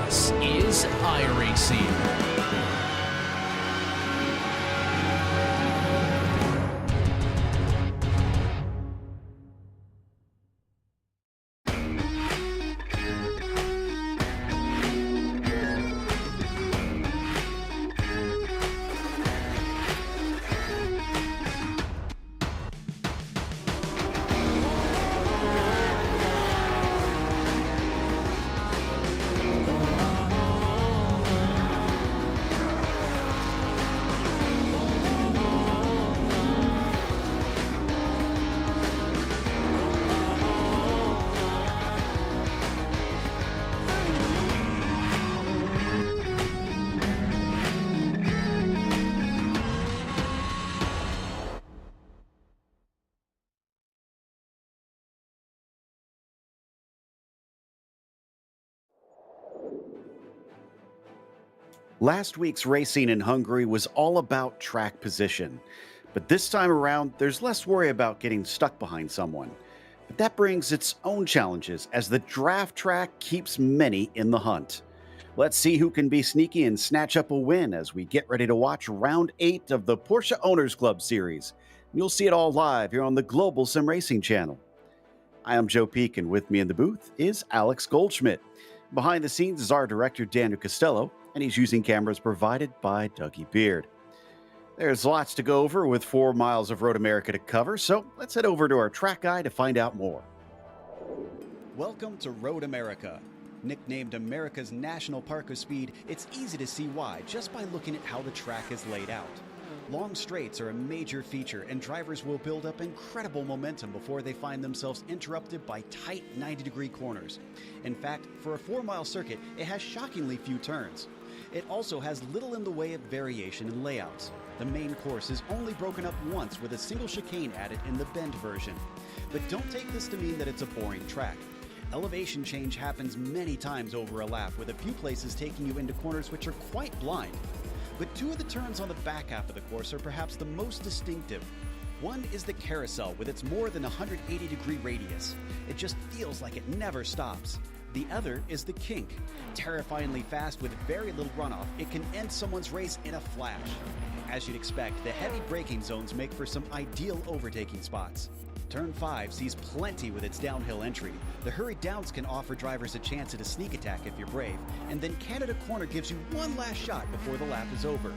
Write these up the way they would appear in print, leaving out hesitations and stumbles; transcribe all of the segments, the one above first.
This is iRacing. Last week's racing in Hungary was all about track position, but this time around, there's less worry about getting stuck behind someone. But that brings its own challenges as the draft track keeps many in the hunt. Let's see who can be sneaky and snatch up a win as we get ready to watch round 8 of the Porsche Owners Club Series. You'll see it all live here on the Global SimRacing Channel. I am Joe Peak, and with me in the booth is Alex Goldschmidt. Behind the scenes is our director, Daniel Costello, and he's using cameras provided by Dougie Beard. There's lots to go over with 4 miles of Road America to cover, so let's head over to our track guy to find out more. Welcome to Road America. Nicknamed America's National Park of Speed, it's easy to see why just by looking at how the track is laid out. Long straights are a major feature, and drivers will build up incredible momentum before they find themselves interrupted by tight 90-degree corners. In fact, for a 4-mile circuit, it has shockingly few turns. It also has little in the way of variation in layouts. The main course is only broken up once with a single chicane added in the bend version. But don't take this to mean that it's a boring track. Elevation change happens many times over a lap, with a few places taking you into corners which are quite blind. But 2 of the turns on the back half of the course are perhaps the most distinctive. One is the carousel with its more than 180-degree radius. It just feels like it never stops. The other is the kink. Terrifyingly fast with very little runoff, it can end someone's race in a flash. As you'd expect, the heavy braking zones make for some ideal overtaking spots. Turn 5 sees plenty with its downhill entry. The hurried downs can offer drivers a chance at a sneak attack if you're brave, and then Canada Corner gives you one last shot before the lap is over.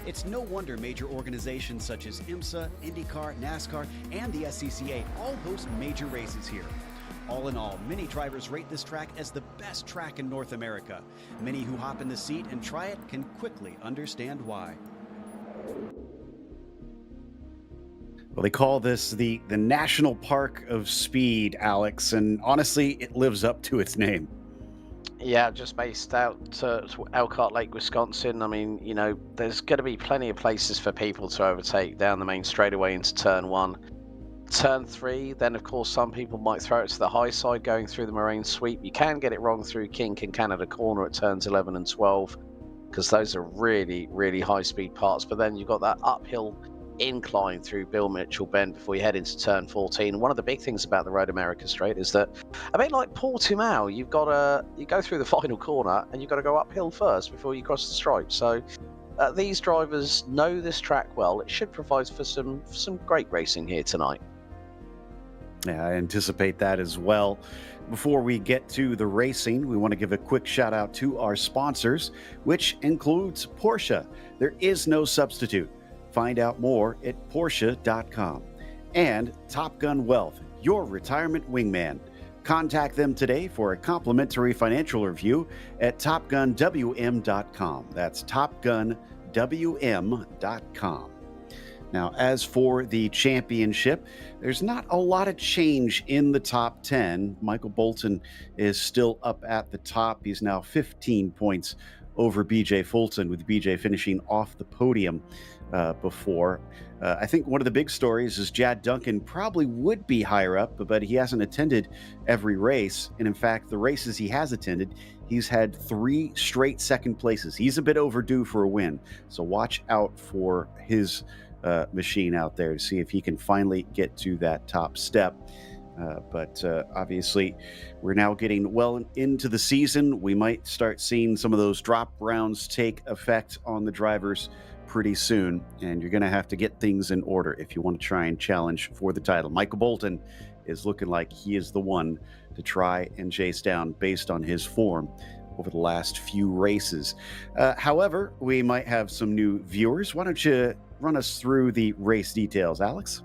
It's no wonder major organizations such as IMSA, IndyCar, NASCAR, and the SCCA all host major races here. All in all, many drivers rate this track as the best track in North America. Many who hop in the seat and try it can quickly understand why. Well, they call this the National Park of Speed, Alex, and honestly, it lives up to its name. Yeah, just based out to Elkhart Lake, Wisconsin. I mean, you know, there's going to be plenty of places for people to overtake down the main straightaway into turn 1. Turn 3, then of course some people might throw it to the high side going through the Moraine Sweep. You can get it wrong through Kink and Canada Corner at turns 11 and 12 because those are really, really high speed parts. But then you've got that uphill incline through Bill Mitchell Bend before you head into turn 14. One of the big things about the Road America Straight is that, a bit like Portimao, you go through the final corner and you've got to go uphill first before you cross the stripe. So these drivers know this track well. It should provide for some great racing here tonight. Yeah, I anticipate that as well. Before we get to the racing, we want to give a quick shout out to our sponsors, which includes Porsche. There is no substitute. Find out more at Porsche.com. And Top Gun Wealth, your retirement wingman. Contact them today for a complimentary financial review at TopGunWM.com. That's TopGunWM.com. Now, as for the championship, there's not a lot of change in the top 10. Michael Bolton is still up at the top. He's now 15 points over BJ Fulton, with BJ finishing off the podium before. I think one of the big stories is Jad Duncan probably would be higher up, but he hasn't attended every race. And in fact, the races he has attended, he's had 3 straight second places. He's a bit overdue for a win. So watch out for his machine out there to see if he can finally get to that top step. But obviously, we're now getting well into the season. We might start seeing some of those drop rounds take effect on the drivers pretty soon. And you're going to have to get things in order if you want to try and challenge for the title. Michael Bolton is looking like he is the one to try and chase down based on his form over the last few races. However, we might have some new viewers. Why don't you run us through the race details, Alex?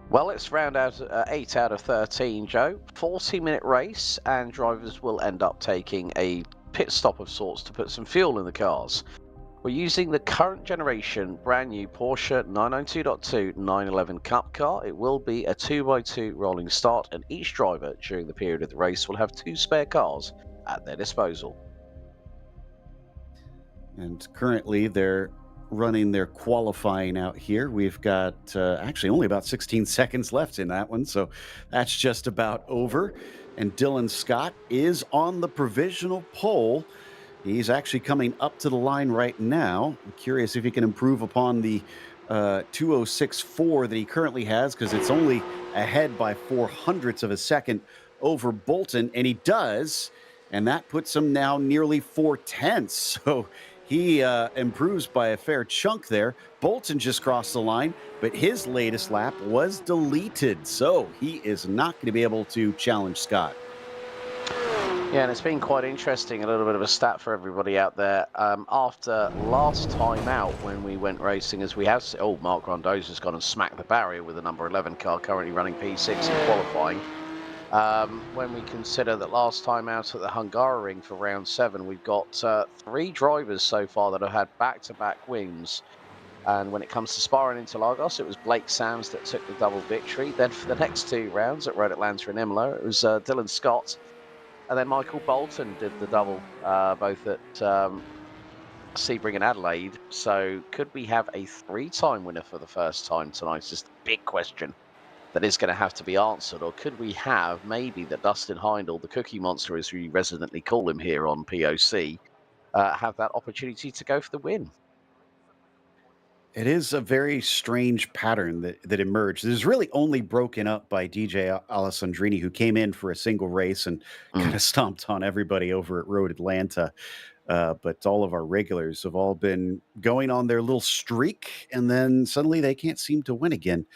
Well, it's round out 8 out of 13, Joe. 40-minute race, and drivers will end up taking a pit stop of sorts to put some fuel in the cars. We're using the current generation brand new Porsche 992.2 911 Cup car. It will be a 2x2 rolling start, and each driver during the period of the race will have 2 spare cars at their disposal. And currently they're running their qualifying out here. We've got actually only about 16 seconds left in that one, so that's just about over. And Dylan Scott is on the provisional pole. He's actually coming up to the line right now. I'm curious if he can improve upon the 2:06.4 that he currently has, because it's only ahead by 0.04 of a second over Bolton, and he does, and that puts him now nearly 0.4. So he improves by a fair chunk there. Bolton just crossed the line, but his latest lap was deleted, so he is not going to be able to challenge Scott. Yeah, and it's been quite interesting, a little bit of a stat for everybody out there. After last time out when we went racing, as we have... Oh, Mark Rondoza's gone and smacked the barrier with the number 11 car, currently running P6 in qualifying. When we consider that last time out at the Hungaroring for round 7, we've got 3 drivers so far that have had back-to-back wins. And when it comes to Spa and Interlagos, it was Blake Sams that took the double victory. Then for the next 2 rounds at Road Atlanta and Imola, it was Dylan Scott. And then Michael Bolton did the double, both at Sebring and Adelaide. So could we have a 3-time winner for the first time tonight? It's just a big question that is going to have to be answered. Or could we have maybe that Dustin Heindel, the Cookie Monster as we residently call him here on POC, have that opportunity to go for the win? It is a very strange pattern that emerged. It is really only broken up by DJ Alessandrini, who came in for a single race and kind of stomped on everybody over at Road Atlanta. But all of our regulars have all been going on their little streak, and then suddenly they can't seem to win again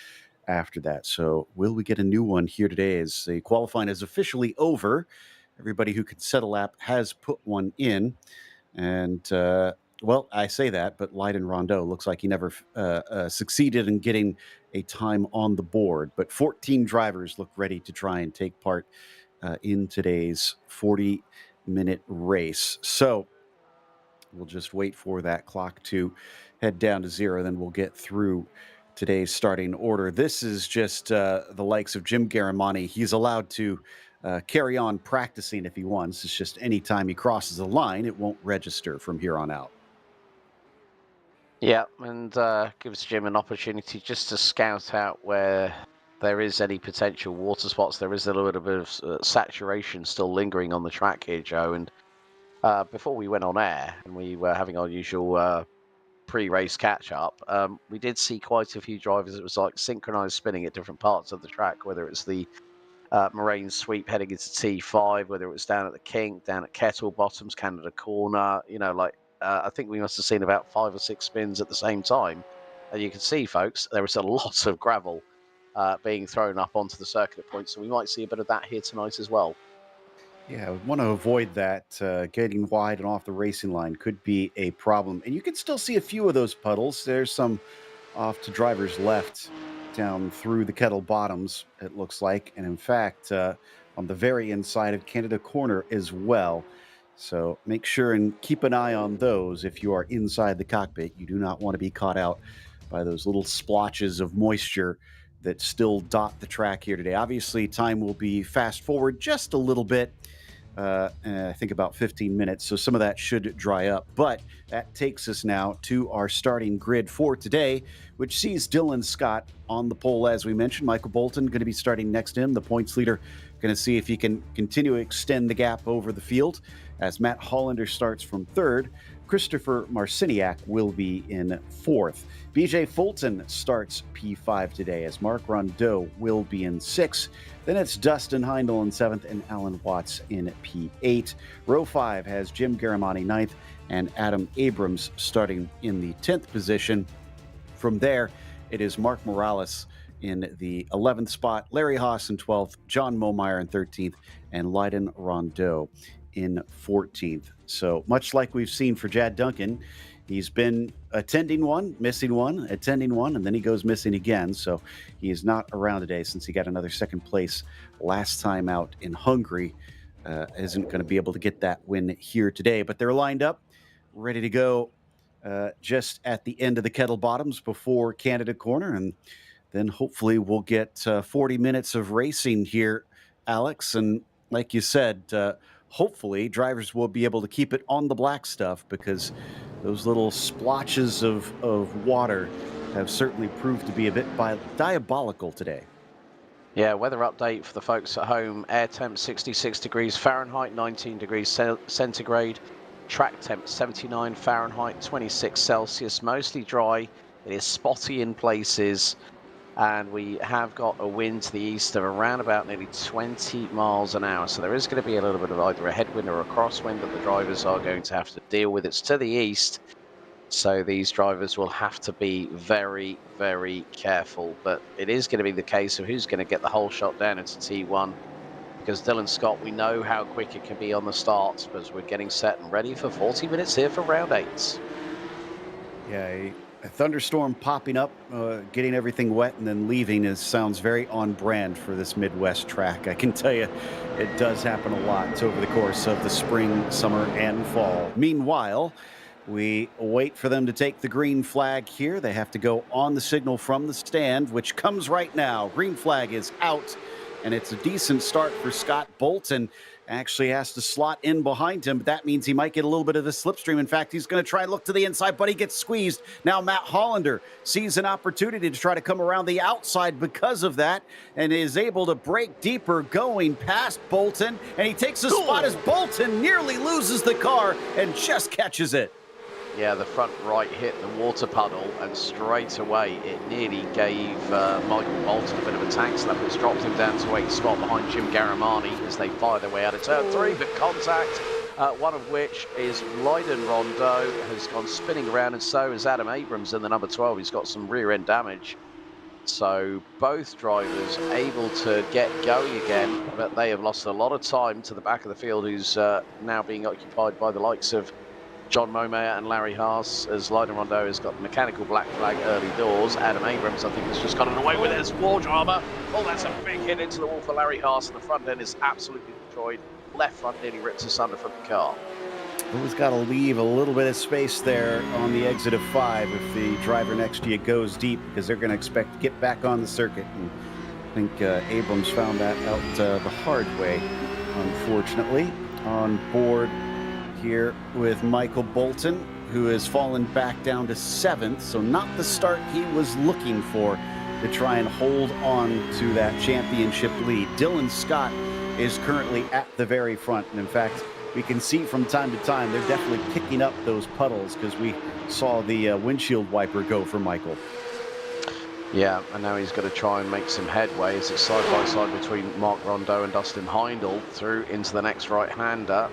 after that. So will we get a new one here today as the qualifying is officially over? Everybody who could set a lap has put one in. And well, I say that, but Leiden Rondeau looks like he never succeeded in getting a time on the board. But 14 drivers look ready to try and take part in today's 40-minute race. So we'll just wait for that clock to head down to 0, then we'll get through today's starting order. This is just the likes of Jim Garamani. He's allowed to carry on practicing if he wants. It's just any time he crosses the line, it won't register from here on out. Yeah, and gives Jim an opportunity just to scout out where there is any potential water spots. There is a little bit of saturation still lingering on the track here, Joe. And before we went on air and we were having our usual pre-race catch-up, we did see quite a few drivers. It was like synchronized spinning at different parts of the track, whether it's the Moraine sweep heading into T5, whether it was down at the Kink, down at Kettle Bottoms, Canada Corner, you know, like I think we must have seen about 5 or 6 spins at the same time. And you can see, folks, there is a lot of gravel being thrown up onto the circuit point, so we might see a bit of that here tonight as well. Yeah, I would want to avoid that. Getting wide and off the racing line could be a problem. And you can still see a few of those puddles. There's some off to driver's left down through the Kettle Bottoms, it looks like. And in fact, on the very inside of Canada Corner as well. So make sure and keep an eye on those if you are inside the cockpit. You do not want to be caught out by those little splotches of moisture that still dot the track here today. Obviously, time will be fast forward just a little bit. I think about 15 minutes, so some of that should dry up. But that takes us now to our starting grid for today, which sees Dylan Scott on the pole, as we mentioned. Michael Bolton going to be starting next to him, the points leader, going to see if he can continue to extend the gap over the field as Matt Hollander starts from third. Christopher Marciniak will be in 4th. BJ Fulton starts P5 today as Mark Rondeau will be in 6th. Then it's Dustin Heindel in 7th and Alan Watts in P8. Row 5 has Jim Garamani 9th and Adam Abrams starting in the 10th position. From there, it is Mark Morales in the 11th spot, Larry Haas in 12th, John Momeyer in 13th, and Leiden Rondeau in 14th. So much like we've seen for Jad Duncan, he's been attending one, missing one, attending one, and then he goes missing again. So he is not around today since he got another second place last time out in Hungary. Isn't going to be able to get that win here today, but they're lined up, ready to go just at the end of the kettle bottoms before Canada Corner. And then hopefully we'll get 40 minutes of racing here, Alex. And like you said, hopefully drivers will be able to keep it on the black stuff, because those little splotches of water have certainly proved to be a bit diabolical today. Yeah, weather update for the folks at home. Air temp 66 degrees Fahrenheit, 19 degrees centigrade. Track temp 79 Fahrenheit, 26 Celsius. Mostly dry. It is spotty in places. And we have got a wind to the east of around about nearly 20 miles an hour. So there is going to be a little bit of either a headwind or a crosswind that the drivers are going to have to deal with. It's to the east, so these drivers will have to be very, very careful. But it is going to be the case of who's going to get the whole shot down into T1. Because Dylan Scott, we know how quick it can be on the starts, because we're getting set and ready for 40 minutes here for round 8. Yeah, a thunderstorm popping up, getting everything wet, and then leaving sounds very on brand for this Midwest track. I can tell you it does happen a lot over the course of the spring, summer, and fall. Meanwhile, we wait for them to take the green flag here. They have to go on the signal from the stand, which comes right now. Green flag is out, and it's a decent start for Scott Bolton. Actually has to slot in behind him, but that means he might get a little bit of the slipstream. In fact, he's going to try and look to the inside, but he gets squeezed. Now Matt Hollander sees an opportunity to try to come around the outside because of that, and is able to break deeper going past Bolton, and he takes a spot as Bolton nearly loses the car and just catches it. Yeah, the front right hit the water puddle, and straight away it nearly gave Michael Bolton a bit of a tank slap. It's dropped him down to 8th spot behind Jim Garamani as they fire their way out of turn 3. But contact, one of which is Leiden Rondeau, has gone spinning around, and so has Adam Abrams in the number 12. He's got some rear end damage. So both drivers able to get going again, but they have lost a lot of time to the back of the field, who's now being occupied by the likes of John Momeyer and Larry Haas, as Leiden Rondeau has got the mechanical black flag early doors. Adam Abrams, I think, has just gotten away with his war drama. Oh, that's a big hit into the wall for Larry Haas, and the front end is absolutely destroyed. Left front nearly rips asunder from the car. Always got to leave a little bit of space there on the exit of 5 if the driver next to you goes deep, because they're going to expect to get back on the circuit. And I think Abrams found that out the hard way, unfortunately. On board here with Michael Bolton, who has fallen back down to 7th, so not the start he was looking for to try and hold on to that championship lead. Dylan Scott is currently at the very front, and in fact, we can see from time to time they're definitely picking up those puddles, because we saw the windshield wiper go for Michael. Yeah, and now he's got to try and make some headway as it's side by side between Mark Rondeau and Dustin Heindel through into the next right-hander.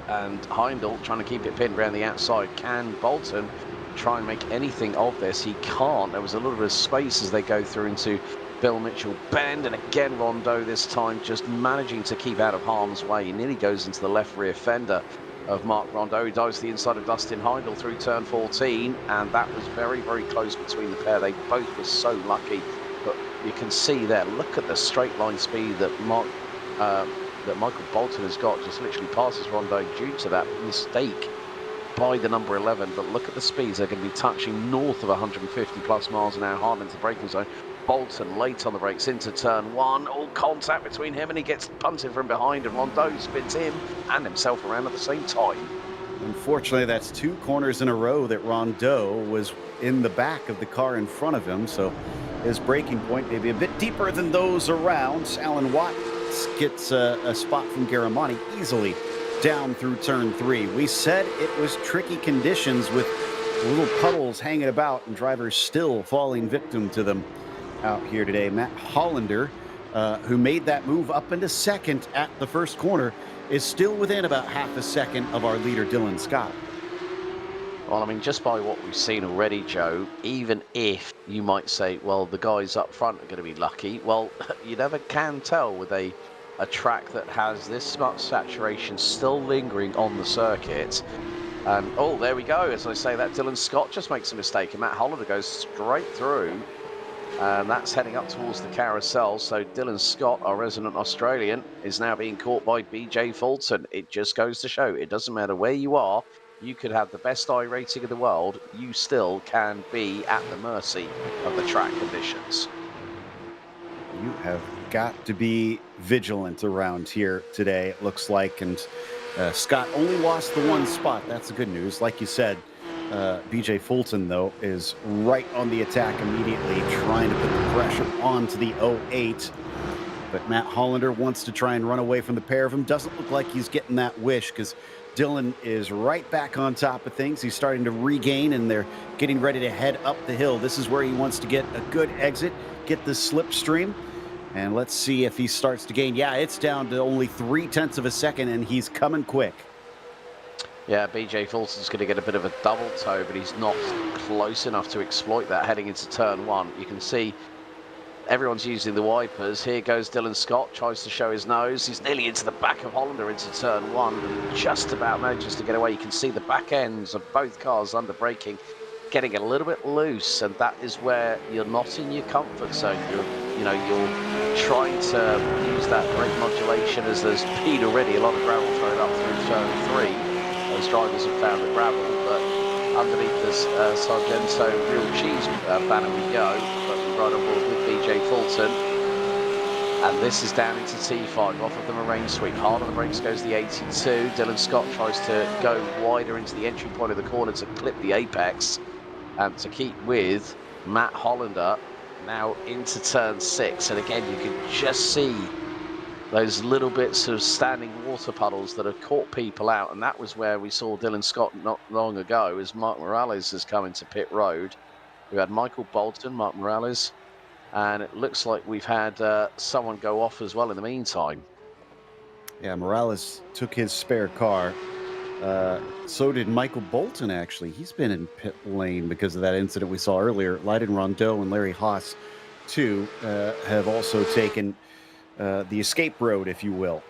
And Heindel trying to keep it pinned around the outside. Can Bolton try and make anything of this? He can't. There was a little bit of space as they go through into Bill Mitchell Bend, and again Rondeau this time just managing to keep out of harm's way. He nearly goes into the left rear fender of Mark Rondeau, who dives to the inside of Dustin Heindel through turn 14, and that was very, very close between the pair. They both were so lucky, but you can see there, look at the straight line speed that Michael Bolton has got, just literally passes Rondeau due to that mistake by the number 11. But look at the speeds. They're going to be touching north of 150 plus miles an hour, hard into the braking zone. Bolton late on the brakes into turn 1. All contact between him, and he gets punted from behind, and Rondeau spins him and himself around at the same time. Unfortunately, that's 2 corners in a row that Rondeau was in the back of the car in front of him, so his braking point may be a bit deeper than those around. Alan Watts gets a spot from Garamani easily down through turn 3. We said it was tricky conditions with little puddles hanging about and drivers still falling victim to them out here today. Matt Hollander, who made that move up into second at the first corner, is still within about half a second of our leader, Dylan Scott. Well, I mean, just by what we've seen already, Joe, even if you might say, well, the guys up front are going to be lucky, well, you never can tell with a track that has this much saturation still lingering on the circuit. And, oh, there we go. As I say that, Dylan Scott just makes a mistake, and Matt Hollander goes straight through. And that's heading up towards the carousel. So Dylan Scott, our resident Australian, is now being caught by BJ Fulton. It just goes to show, it doesn't matter where you are, you could have the best iRacing in the world, you still can be at the mercy of the track conditions. You have got to be vigilant around here today, it looks like. And Scott only lost the one spot. That's the good news. Like you said, BJ Fulton, though, is right on the attack immediately, trying to put the pressure onto the 08. But Matt Hollander wants to try and run away from the pair of them. Doesn't look like he's getting that wish, because Dylan is right back on top of things. He's starting to regain, and they're getting ready to head up the hill. This is where he wants to get a good exit, get the slipstream. And let's see if he starts to gain. Yeah, it's down to only 0.3 of a second, and he's coming quick. Yeah, BJ Fulton's going to get a bit of a double toe, but he's not close enough to exploit that heading into turn 1. You can see everyone's using the wipers. Here goes Dylan Scott, tries to show his nose. He's nearly into the back of Hollander into turn 1, and just about manages to get away. You can see the back ends of both cars under braking, getting a little bit loose, and that is where you're not in your comfort zone. You're trying to use that brake modulation, as there's been already a lot of gravel thrown up through turn 3. Those drivers have found the gravel, but underneath this Sargento real cheese banner we go, but we're right on board with BJ Fulton. And this is down into T5 off of the Moraine sweep. Hard on the brakes goes the 82. Dylan Scott tries to go wider into the entry point of the corner to clip the apex and to keep with Matt Hollander now into turn 6. And again, you can just see those little bits of standing water puddles that have caught people out, and that was where we saw Dylan Scott not long ago as Mark Morales has come into pit road. We had Michael Bolton, Mark Morales, and it looks like we've had someone go off as well in the meantime. Yeah, Morales took his spare car. So did Michael Bolton, actually. He's been in pit lane because of that incident we saw earlier. Leiden Rondeau and Larry Haas, too, have also taken the escape road, if you will.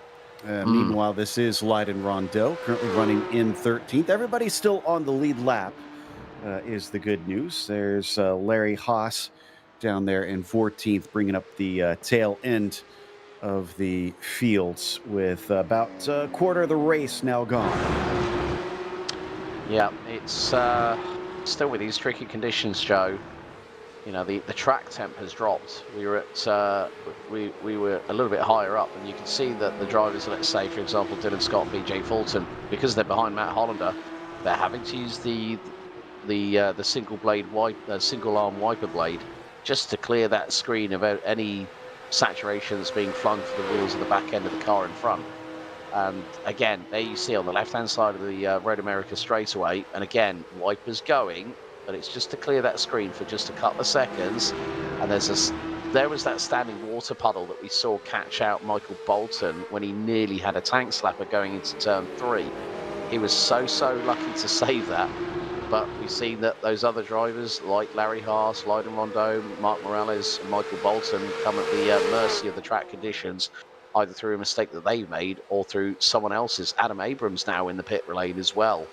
Meanwhile, this is Leiden Rondeau, currently running in 13th. Everybody's still on the lead lap, is the good news. There's Larry Haas down there in 14th, bringing up the tail end of the fields with about a quarter of the race now gone. Yeah, it's still with these tricky conditions, Joe. You know, the track temp has dropped. We were at we were a little bit higher up, and you can see that the drivers, let's say for example Dylan Scott, BJ Fulton, because they're behind Matt Hollander, they're having to use the single blade single arm wiper blade just to clear that screen of any saturation that's being flung for the wheels of the back end of the car in front. And again, there you see on the left hand side of the Road America straightaway, and again wipers going, but it's just to clear that screen for just a couple of seconds. And there was that standing water puddle that we saw catch out Michael Bolton when he nearly had a tank slapper going into turn 3. He was so lucky to save that. But we've seen that those other drivers like Larry Haas, Leiden Rondeau, Mark Morales, and Michael Bolton come at the mercy of the track conditions, either through a mistake that they've made or through someone else's. Adam Abrams now in the pit lane as well.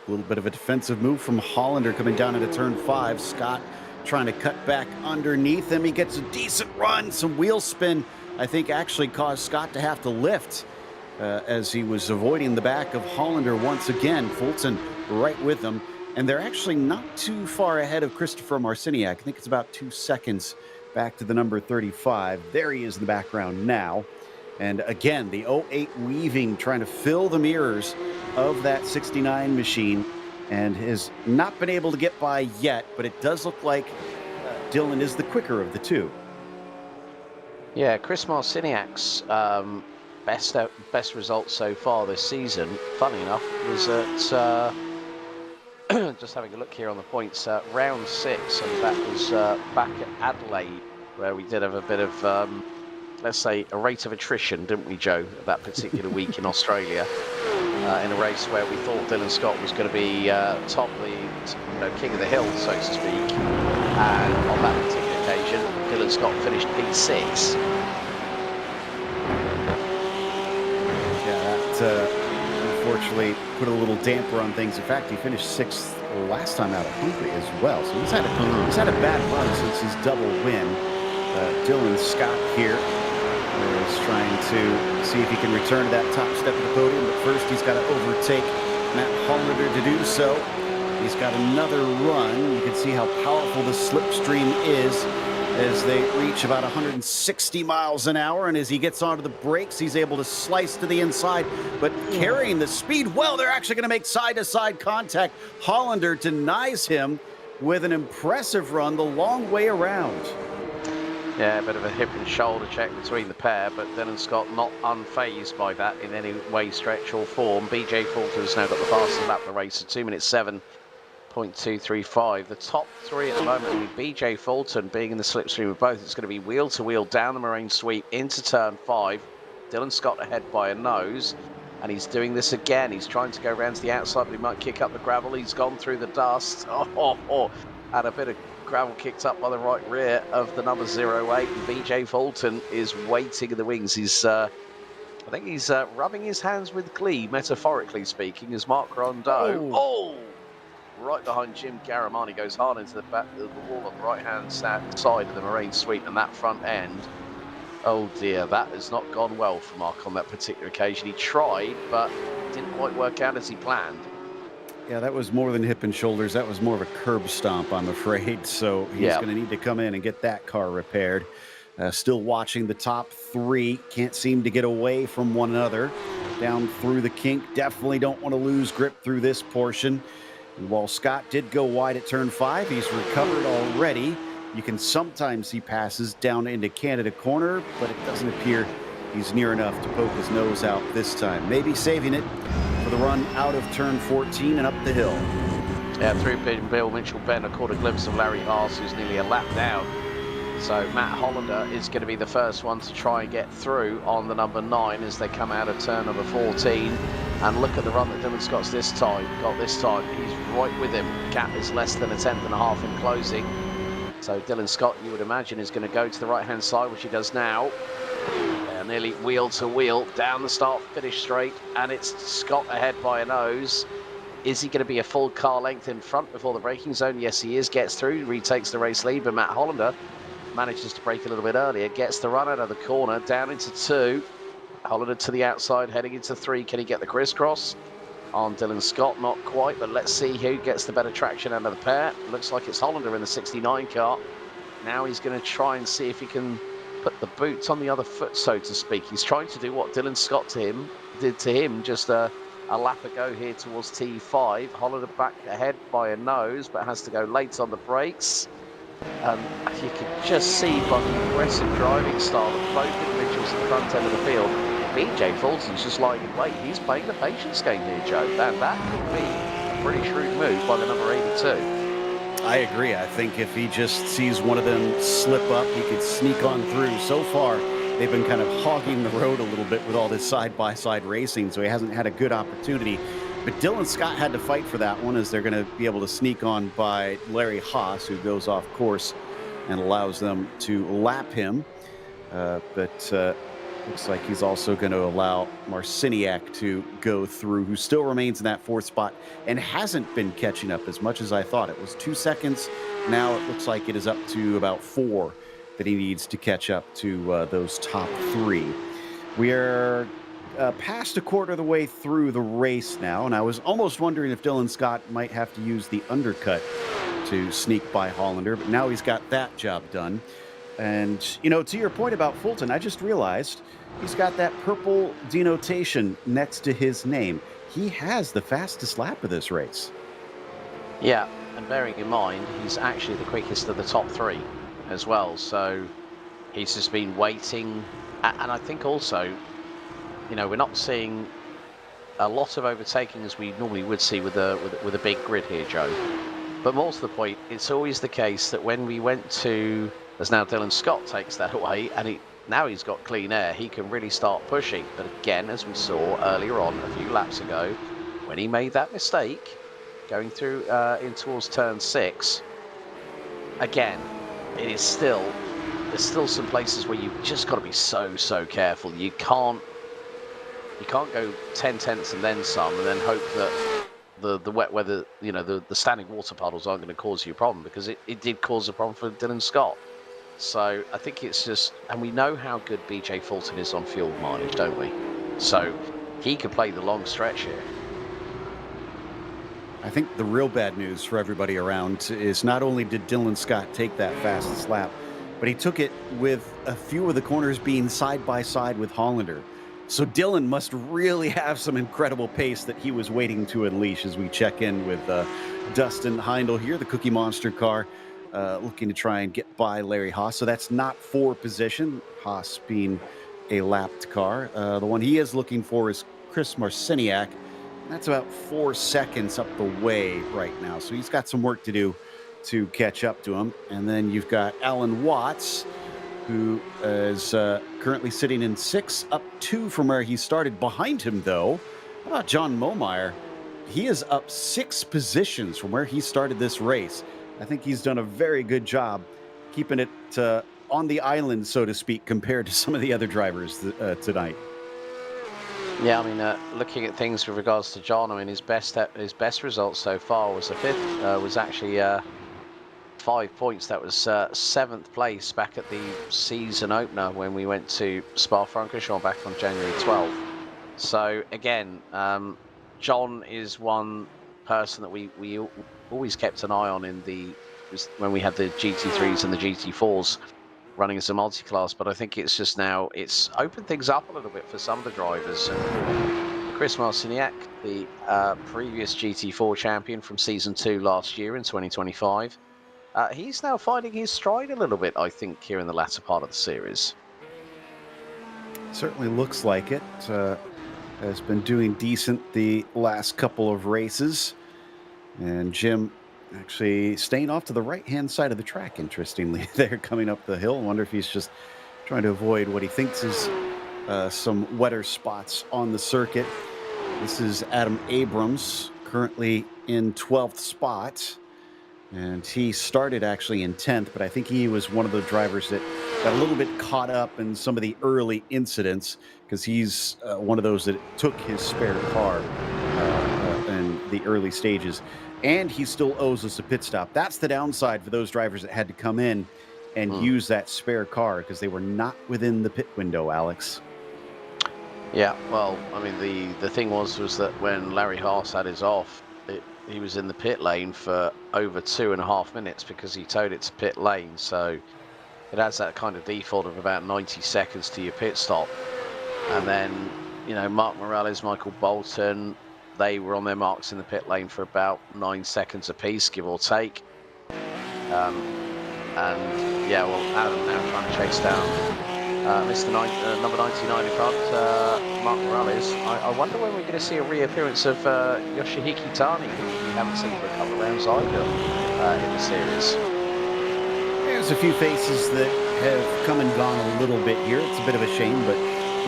A little bit of a defensive move from Hollander coming down into turn 5. Scott trying to cut back underneath him. He gets a decent run. Some wheel spin, I think, actually caused Scott to have to lift as he was avoiding the back of Hollander once again. Fulton right with them. And they're actually not too far ahead of Christopher Marciniak. I think it's about 2 seconds back to the number 35. There he is in the background now. And again, the 08 weaving, trying to fill the mirrors of that 69 machine, and has not been able to get by yet, but it does look like Dylan is the quicker of the two. Yeah, Chris Marciniak's best result so far this season, funny enough, was at just having a look here on the points, round 6, and that was back at Adelaide, where we did have a bit of let's say a rate of attrition, didn't we, Joe, that particular week in Australia, in a race where we thought Dylan Scott was going to be top of the king of the hill, so to speak, and on that particular occasion Dylan Scott finished P6. Yeah, that unfortunately put a little damper on things. In fact, he finished 6th last time out of Hungary as well, so he's had a bad run since his double win. Dylan Scott here is trying to see if he can return to that top step of the podium, but first he's got to overtake Matt Hollander to do so. He's got another run. You can see how powerful the slipstream is as they reach about 160 miles an hour, and as he gets onto the brakes, he's able to slice to the inside, but carrying the speed well. They're actually going to make side-to-side contact. Hollander denies him with an impressive run the long way around. Yeah, a bit of a hip and shoulder check between the pair, but Dylan Scott not unfazed by that in any way, stretch or form. BJ Fulton's now got the fastest lap of the race at 2 minutes 7.235. The top three at the moment, with BJ Fulton being in the slipstream of both, it's going to be wheel to wheel down the Moraine sweep into turn 5. Dylan Scott ahead by a nose, and he's doing this again. He's trying to go around to the outside, but he might kick up the gravel. He's gone through the dust. And a bit of gravel kicked up by the right rear of the number 08. BJ Fulton is waiting in the wings. He's I think he's rubbing his hands with glee, metaphorically speaking, as Mark Rondeau right behind Jim Garamani goes hard into the back of the wall on the right hand side of the Moraine sweep, and that front end, oh dear, that has not gone well for Mark on that particular occasion. He tried, but didn't quite work out as he planned. Yeah, that was more than hip and shoulders. That was more of a curb stomp, I'm afraid. So he's going to need to come in and get that car repaired. Still watching the top three. Can't seem to get away from one another. Down through the kink. Definitely don't want to lose grip through this portion. And while Scott did go wide at turn 5, he's recovered already. You can sometimes see passes down into Canada Corner, but it doesn't appear he's near enough to poke his nose out this time. Maybe saving it for the run out of turn 14 and up the hill. Yeah, through Bill Mitchell Benner caught a glimpse of Larry Haas, who's nearly a lap down. So Matt Hollander is going to be the first one to try and get through on the number 9 as they come out of turn number 14. And look at the run that Dylan Scott's got this time. He's right with him. Gap is less than a tenth and a half in closing. So Dylan Scott, you would imagine, is going to go to the right-hand side, which he does now. Nearly wheel to wheel down the start finish straight, and it's Scott ahead by a nose. Is he going to be a full car length in front before the braking zone? Yes, he is. Gets through, retakes the race lead, but Matt Hollander manages to brake a little bit earlier, gets the run out of the corner, down into 2. Hollander to the outside, heading into 3. Can he get the crisscross on Dylan Scott? Not quite, but let's see who gets the better traction out of the pair. Looks like it's Hollander in the 69 car. Now he's going to try and see if he can put the boots on the other foot, so to speak. He's trying to do what Dylan Scott did to him just a lap ago here towards T5. Hollander back ahead by a nose, but has to go late on the brakes. You can just see by the aggressive driving style of both individuals at the front end of the field. BJ Fulton's just lying in wait. He's playing the patience game here, Joe, and that could be a pretty shrewd move by the number 82. I agree. I think if he just sees one of them slip up, he could sneak on through. So far, they've been kind of hogging the road a little bit with all this side-by-side racing, so he hasn't had a good opportunity. But Dylan Scott had to fight for that one, as they're going to be able to sneak on by Larry Haas, who goes off course and allows them to lap him. Looks like he's also going to allow Marciniak to go through, who still remains in that 4th spot and hasn't been catching up as much as I thought. It was 2 seconds. Now it looks like it is up to about 4 that he needs to catch up to those top 3. We are past a quarter of the way through the race now, and I was almost wondering if Dylan Scott might have to use the undercut to sneak by Hollander, but now he's got that job done. And, you know, to your point about Fulton, I just realized he's got that purple denotation next to his name. He has the fastest lap of this race. Yeah, and bearing in mind, he's actually the quickest of the top 3 as well. So he's just been waiting. And I think also, you know, we're not seeing a lot of overtaking as we normally would see with a big grid here, Joe. But more to the point, it's always the case that when we went to, as now Dylan Scott takes that away, and now he's got clean air, he can really start pushing. But again, as we saw earlier on a few laps ago, when he made that mistake, going through in towards turn 6, again, there's still some places where you've just got to be so careful. You can't go 10 tenths and then some, and then hope that the wet weather, you know, the standing water puddles aren't going to cause you a problem, because it did cause a problem for Dylan Scott. So I think it's just, and we know how good BJ Fulton is on fuel mileage, don't we? So he could play the long stretch here. I think the real bad news for everybody around is not only did Dylan Scott take that fastest lap, but he took it with a few of the corners being side by side with Hollander. So Dylan must really have some incredible pace that he was waiting to unleash as we check in with Dustin Heindel here, the Cookie Monster car, looking to try and get by Larry Haas. So that's not for position, Haas being a lapped car. The one he is looking for is Chris Marciniak. That's about 4 seconds up the way right now. So he's got some work to do to catch up to him. And then you've got Alan Watts, who is currently sitting in 6, up 2 from where he started. Behind him, though, how about John Momeyer? He is up 6 positions from where he started this race. I think he's done a very good job keeping it on the island, so to speak, compared to some of the other drivers tonight. Yeah, I mean, looking at things with regards to John, I mean, his best result so far was a 5th, was actually 5 points. That was 7th place back at the season opener when we went to Spa-Francorchamps back on January 12th. So again, John is one person that we always kept an eye on when we had the GT3s and the GT4s running as a multi-class, but I think it's just now it's opened things up a little bit for some of the drivers. And Chris Marciniak, the previous GT4 champion from season 2 last year in 2025, he's now finding his stride a little bit, I think, here in the latter part of the series. Certainly looks like it. Has been doing decent the last couple of races. And Jim actually staying off to the right-hand side of the track, interestingly, there coming up the hill. I wonder if he's just trying to avoid what he thinks is some wetter spots on the circuit. This is Adam Abrams, currently in 12th spot. And he started actually in 10th, but I think he was one of the drivers that got a little bit caught up in some of the early incidents, because he's one of those that took his spare car in the early stages. And he still owes us a pit stop. That's the downside for those drivers that had to come in and use that spare car, because they were not within the pit window, Alex. Yeah, well, I mean, the thing was that when Larry Haas had his off, he was in the pit lane for over 2.5 minutes because he towed it to pit lane. So it has that kind of default of about 90 seconds to your pit stop. And then, you know, Mark Morales, Michael Bolton, they were on their marks in the pit lane for about 9 seconds apiece, give or take. And yeah, well, Adam now trying to chase down number 99 in front, Mark Morales. I wonder when we're going to see a reappearance of Yoshihiki Tani, who we haven't seen for a couple of rounds either in the series. There's a few faces that have come and gone a little bit here. It's a bit of a shame, but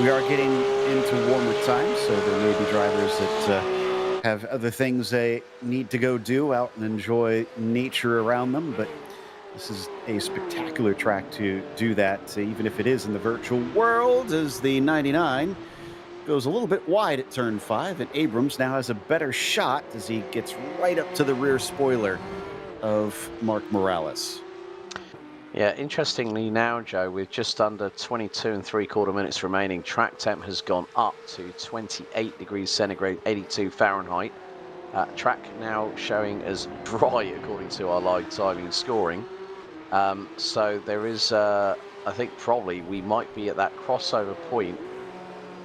we are getting into warmer times, so there may be drivers that have other things they need to go do out and enjoy nature around them, but this is a spectacular track to do that, even if it is in the virtual world, as the 99 goes a little bit wide at turn 5, and Abrams now has a better shot as he gets right up to the rear spoiler of Mark Morales. Yeah, interestingly now, Joe, with just under 22 3/4 minutes remaining, track temp has gone up to 28 degrees centigrade, 82 Fahrenheit. Track now showing as dry according to our live timing and scoring. So there is, I think probably we might be at that crossover point.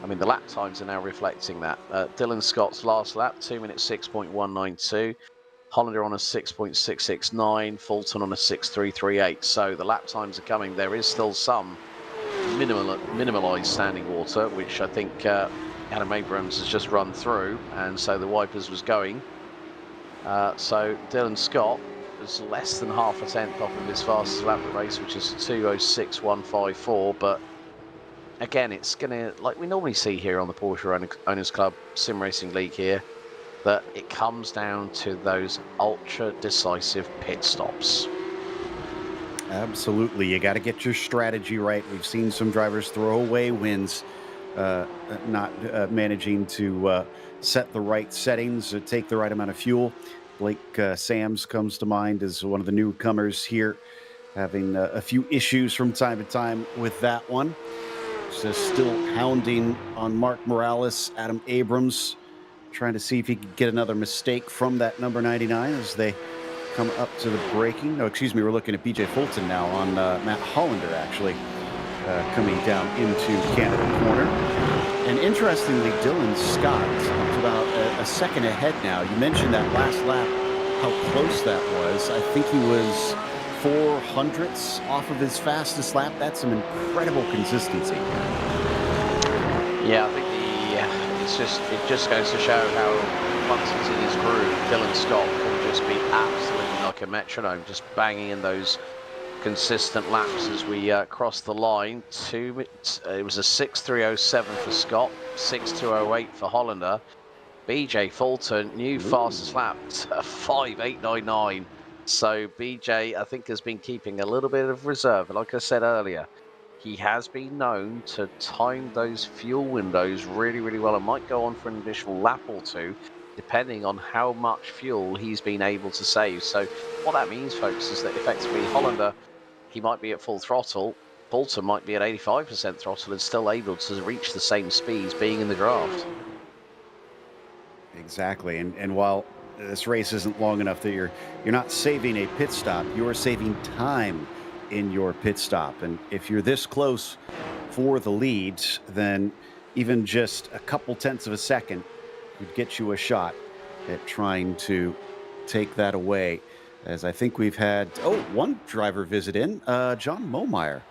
I mean, the lap times are now reflecting that. Dylan Scott's last lap, 2 minutes 6.192. Hollander on a 6.669, Fulton on a 6.338. So the lap times are coming. There is still some minimalized standing water, which I think Adam Abrams has just run through, and so the wipers was going. So Dylan Scott was less than half a tenth off of his fastest lap of the race, which is 2:06.154. But again, it's gonna, like we normally see here on the Porsche Owners Club Sim Racing League here, that it comes down to those ultra decisive pit stops. Absolutely. You got to get your strategy right. We've seen some drivers throw away wins, not managing to set the right settings or take the right amount of fuel. Blake Sams comes to mind as one of the newcomers here, having a few issues from time to time with that one. Just still hounding on Mark Morales, Adam Abrams, trying to see if he could get another mistake from that number 99 as they come up to the braking. No, excuse me, we're looking at BJ Fulton now on Matt Hollander, actually, coming down into Canada corner. And interestingly, Dylan Scott up to about a second ahead now. You mentioned that last lap, how close that was. I think he was 400ths off of his fastest lap. That's some incredible consistency. Yeah, I think it just goes to show how once he's in his groove, Dylan Scott will just be absolutely like a metronome, just banging in those consistent laps as we cross the line. It was a 6:3:07 for Scott, 6:2:08 for Hollander. BJ Fulton, new fastest lap, 5:8:99. So BJ, I think, has been keeping a little bit of reserve. Like I said earlier, he has been known to time those fuel windows really, really well and might go on for an additional lap or two, depending on how much fuel he's been able to save. So what that means, folks, is that effectively Hollander, he might be at full throttle, Fulton might be at 85% throttle and still able to reach the same speeds being in the draft. Exactly. And while this race isn't long enough that you're not saving a pit stop, you're saving time in your pit stop. And if you're this close for the lead, then even just a couple tenths of a second would get you a shot at trying to take that away. As I think we've had, one driver visit in, John Momeyer,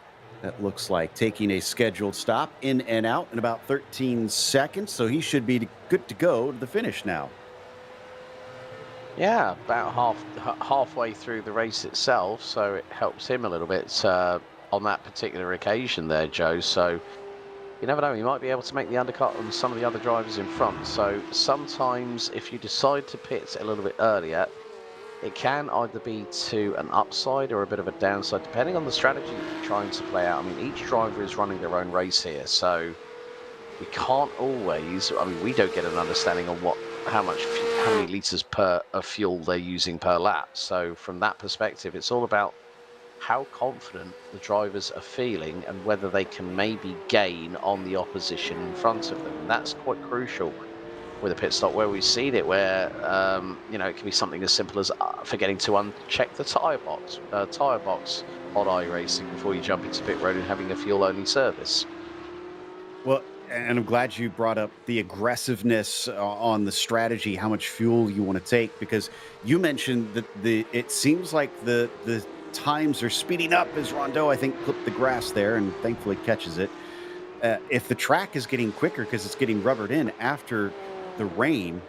that looks like, taking a scheduled stop in and out in about 13 seconds. So he should be good to go to the finish now. Yeah, about halfway through the race itself, so it helps him a little bit on that particular occasion there, Joe. So you never know, he might be able to make the undercut on some of the other drivers in front. So sometimes if you decide to pit a little bit earlier, it can either be to an upside or a bit of a downside, depending on the strategy you're trying to play out. I mean, each driver is running their own race here, so we can't always, I mean, we don't get an understanding on how many litres of fuel they're using per lap. So from that perspective, it's all about how confident the drivers are feeling and whether they can maybe gain on the opposition in front of them. And that's quite crucial with a pit stop, where we've seen it, where it can be something as simple as forgetting to uncheck the tyre box on iRacing before you jump into pit road and having a fuel-only service. Well, and I'm glad you brought up the aggressiveness on the strategy, how much fuel you want to take, because you mentioned that it seems like the times are speeding up as Rondeau, I think, clipped the grass there and thankfully catches it. If the track is getting quicker because it's getting rubbered in after the rain,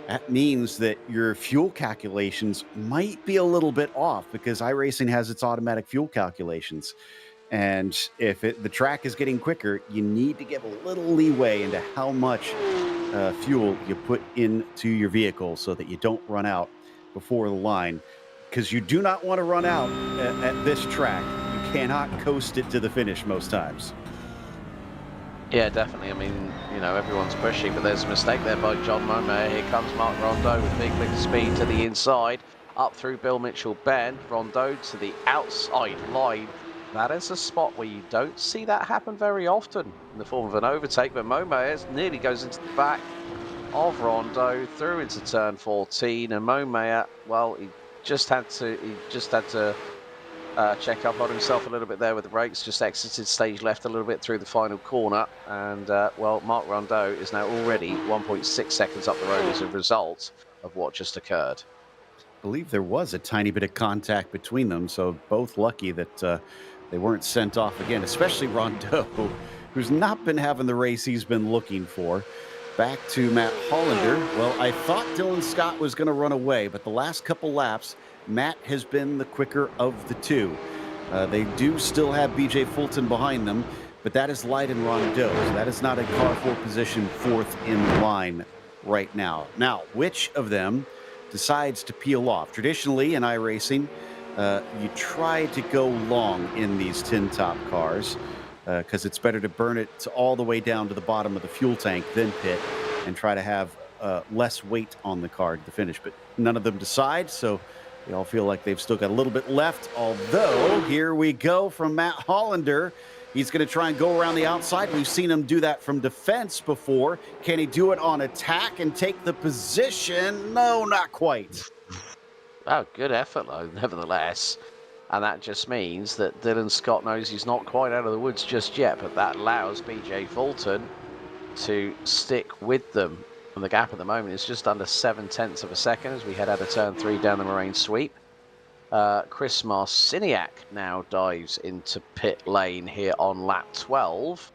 that means that your fuel calculations might be a little bit off, because iRacing has its automatic fuel calculations. And if the track is getting quicker, you need to give a little leeway into how much fuel you put into your vehicle so that you don't run out before the line, because you do not want to run out at this track. You cannot coast it to the finish most times. Yeah, definitely. I mean, everyone's pushing, but there's a mistake there by John Momeyer. Here comes Mark Rondeau with big speed to the inside, up through Bill Mitchell Bend. Rondeau to the outside line. That is a spot where you don't see that happen very often in the form of an overtake, but Momeyer nearly goes into the back of Rondeau through into turn 14, and Momeyer, well, he just had to check up on himself a little bit there with the brakes, just exited stage left a little bit through the final corner, and Mark Rondeau is now already 1.6 seconds up the road as a result of what just occurred. I believe there was a tiny bit of contact between them, so both lucky that they weren't sent off again, especially Rondeau, who's not been having the race he's been looking for. Back to Matt Hollander. Well, I thought Dylan Scott was going to run away, but the last couple laps, Matt has been the quicker of the two. They do still have BJ Fulton behind them, but that is Leiden Rondeau. So that is not a car for position fourth in line right now. Now, which of them decides to peel off? Traditionally in iRacing, you try to go long in these tin top cars because it's better to burn it all the way down to the bottom of the fuel tank than pit and try to have less weight on the car to the finish. But none of them decide, so they all feel like they've still got a little bit left. Although, here we go from Matt Hollander. He's going to try and go around the outside. We've seen him do that from defense before. Can he do it on attack and take the position? No, not quite. Oh, good effort, though, nevertheless. And that just means that Dylan Scott knows he's not quite out of the woods just yet, but that allows BJ Fulton to stick with them. And the gap at the moment is just under 7/10 of a second as we head out of turn 3 down the Moraine sweep. Chris Marciniak now dives into pit lane here on lap 12.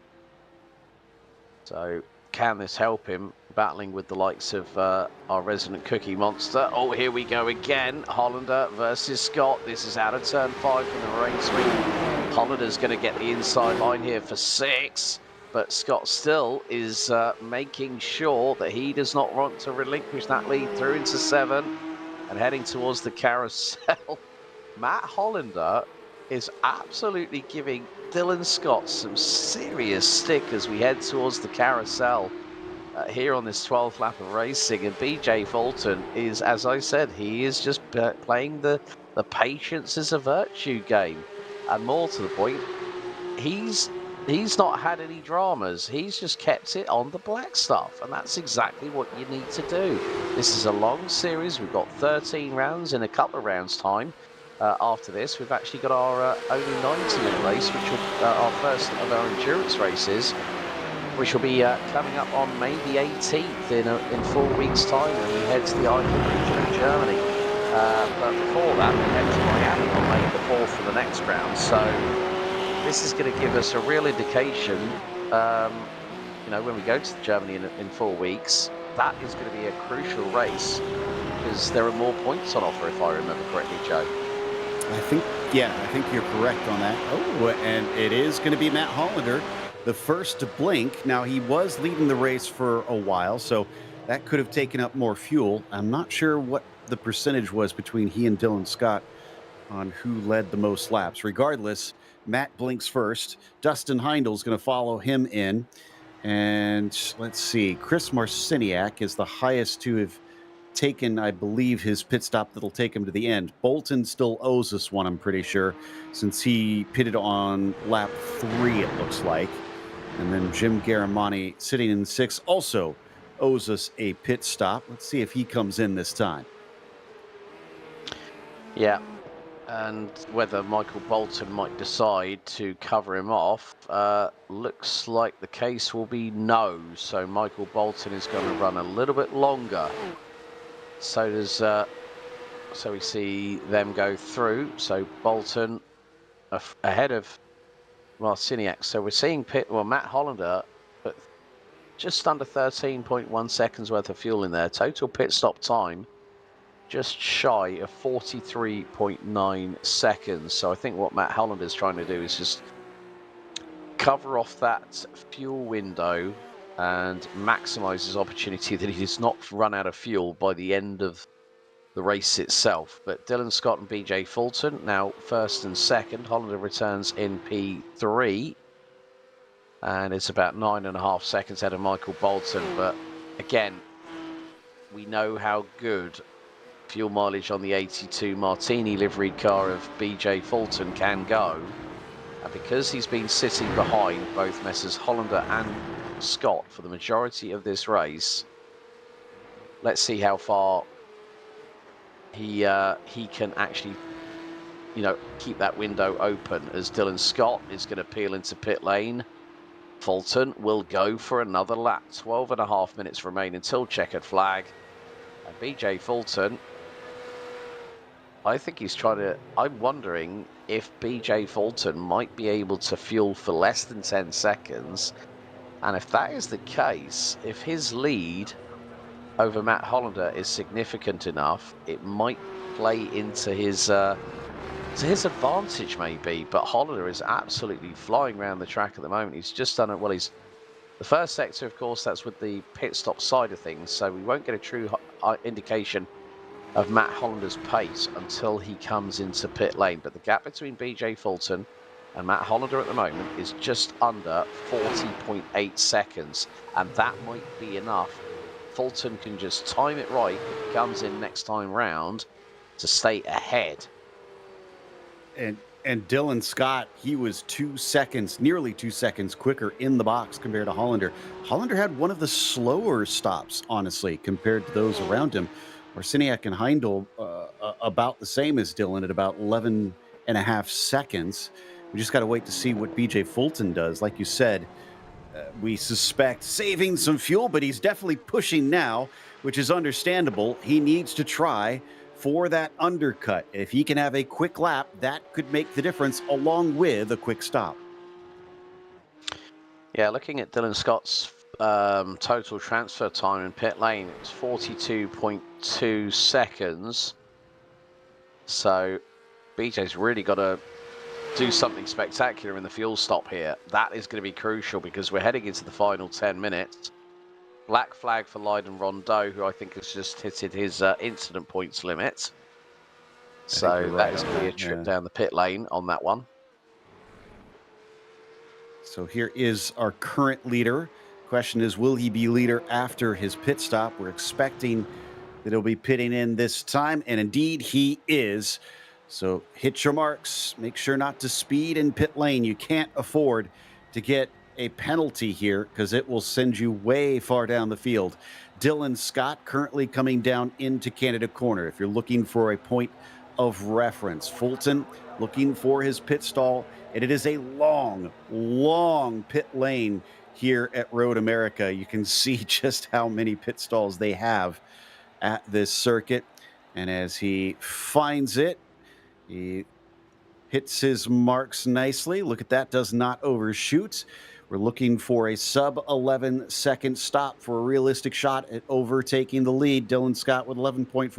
So can this help him battling with the likes of our resident cookie monster? Oh, here we go again. Hollander versus Scott. This is out of turn 5 from the Moraine sweep. Hollander's going to get the inside line here for 6. But Scott still is making sure that he does not want to relinquish that lead through into 7 and heading towards the carousel. Matt Hollander is absolutely giving Dylan Scott some serious stick as we head towards the carousel here on this 12th lap of racing. And BJ Fulton is, as I said, he is just playing the patience is a virtue game. And more to the point, he's not had any dramas. He's just kept it on the black stuff, and that's exactly what you need to do. This is a long series. We've got 13 rounds in a couple of rounds' time. After this, we've actually got our only 90-minute race, which will our first of our endurance races, which will be coming up on May the 18th in 4 weeks' time when we head to the Aachen region of Germany. But before that, we head to Miami on May the 4th for the next round. So this is going to give us a real indication, when we go to Germany in 4 weeks, that is going to be a crucial race because there are more points on offer, if I remember correctly, Joe. I think you're correct on that. Oh, and it is going to be Matt Hollander, the first to blink. Now, he was leading the race for a while, so that could have taken up more fuel. I'm not sure what the percentage was between he and Dylan Scott on who led the most laps. Regardless, Matt blinks first. Dustin Heindel's going to follow him in. And let's see, Chris Marciniak is the highest to have taken, I believe, his pit stop that'll take him to the end. Bolton still owes us one, I'm pretty sure, since he pitted on lap 3, it looks like. And then Jim Garamani, sitting in 6th, also owes us a pit stop. Let's see if he comes in this time. Yeah. And whether Michael Bolton might decide to cover him off, looks like the case will be no. So Michael Bolton is going to run a little bit longer. So does, so we see them go through. So Bolton ahead of Marciniak. So we're seeing Matt Hollander, but just under 13.1 seconds worth of fuel in there. Total pit stop time just shy of 43.9 seconds. So I think what Matt Hollander is trying to do is just cover off that fuel window and maximize his opportunity that he does not run out of fuel by the end of the race itself. But Dylan Scott and BJ Fulton now first and second. Hollander returns in P3 and it's about 9.5 seconds ahead of Michael Bolton. But again, we know how good fuel mileage on the 82 Martini liveried car of BJ Fulton can go. And because he's been sitting behind both Messrs Hollander and Scott for the majority of this race, let's see how far he can actually, keep that window open as Dylan Scott is going to peel into pit lane. Fulton will go for another lap. 12.5 minutes remain until checkered flag. And BJ Fulton, I think he's I'm wondering if BJ Fulton might be able to fuel for less than 10 seconds And if that is the case, if his lead over Matt Hollander is significant enough, it might play into his advantage maybe. But Hollander is absolutely flying around the track at the moment. He's just done it. Well, he's the first sector, of course, that's with the pit stop side of things. So we won't get a true indication of Matt Hollander's pace until he comes into pit lane. But the gap between BJ Fulton and Matt Hollander at the moment is just under 40.8 seconds. And that might be enough. Fulton can just time it right if he comes in next time round to stay ahead. And Dylan Scott, he was 2 seconds, nearly 2 seconds quicker in the box compared to Hollander. Hollander had one of the slower stops, honestly, compared to those around him. Marciniak and Heindel about the same as Dylan at about 11 and a half seconds. We just got to wait to see what BJ Fulton does. Like you said, we suspect saving some fuel, but he's definitely pushing now, which is understandable. He needs to try for that undercut. If he can have a quick lap, that could make the difference along with a quick stop. Yeah, looking at Dylan Scott's total transfer time in pit lane, it was 42.2 seconds. So BJ's really got to do something spectacular in the fuel stop here. That is going to be crucial because we're heading into the final 10 minutes. Black flag for Leiden Rondeau, who I think has just hit his incident points limit. So that is going to be a trip down the pit lane on that one. So here is our current leader. Question is, will he be leader after his pit stop? We're expecting that he'll be pitting in this time, and indeed he is. So hit your marks. Make sure not to speed in pit lane. You can't afford to get a penalty here because it will send you way far down the field. Dylan Scott currently coming down into Canada corner. If you're looking for a point of reference, Fulton looking for his pit stall, and it is a long, long pit lane here at Road America. You can see just how many pit stalls they have at this circuit. And as he finds it, he hits his marks nicely. Look at that, does not overshoot. We're looking for a sub 11 second stop for a realistic shot at overtaking the lead. Dylan Scott with 11.4,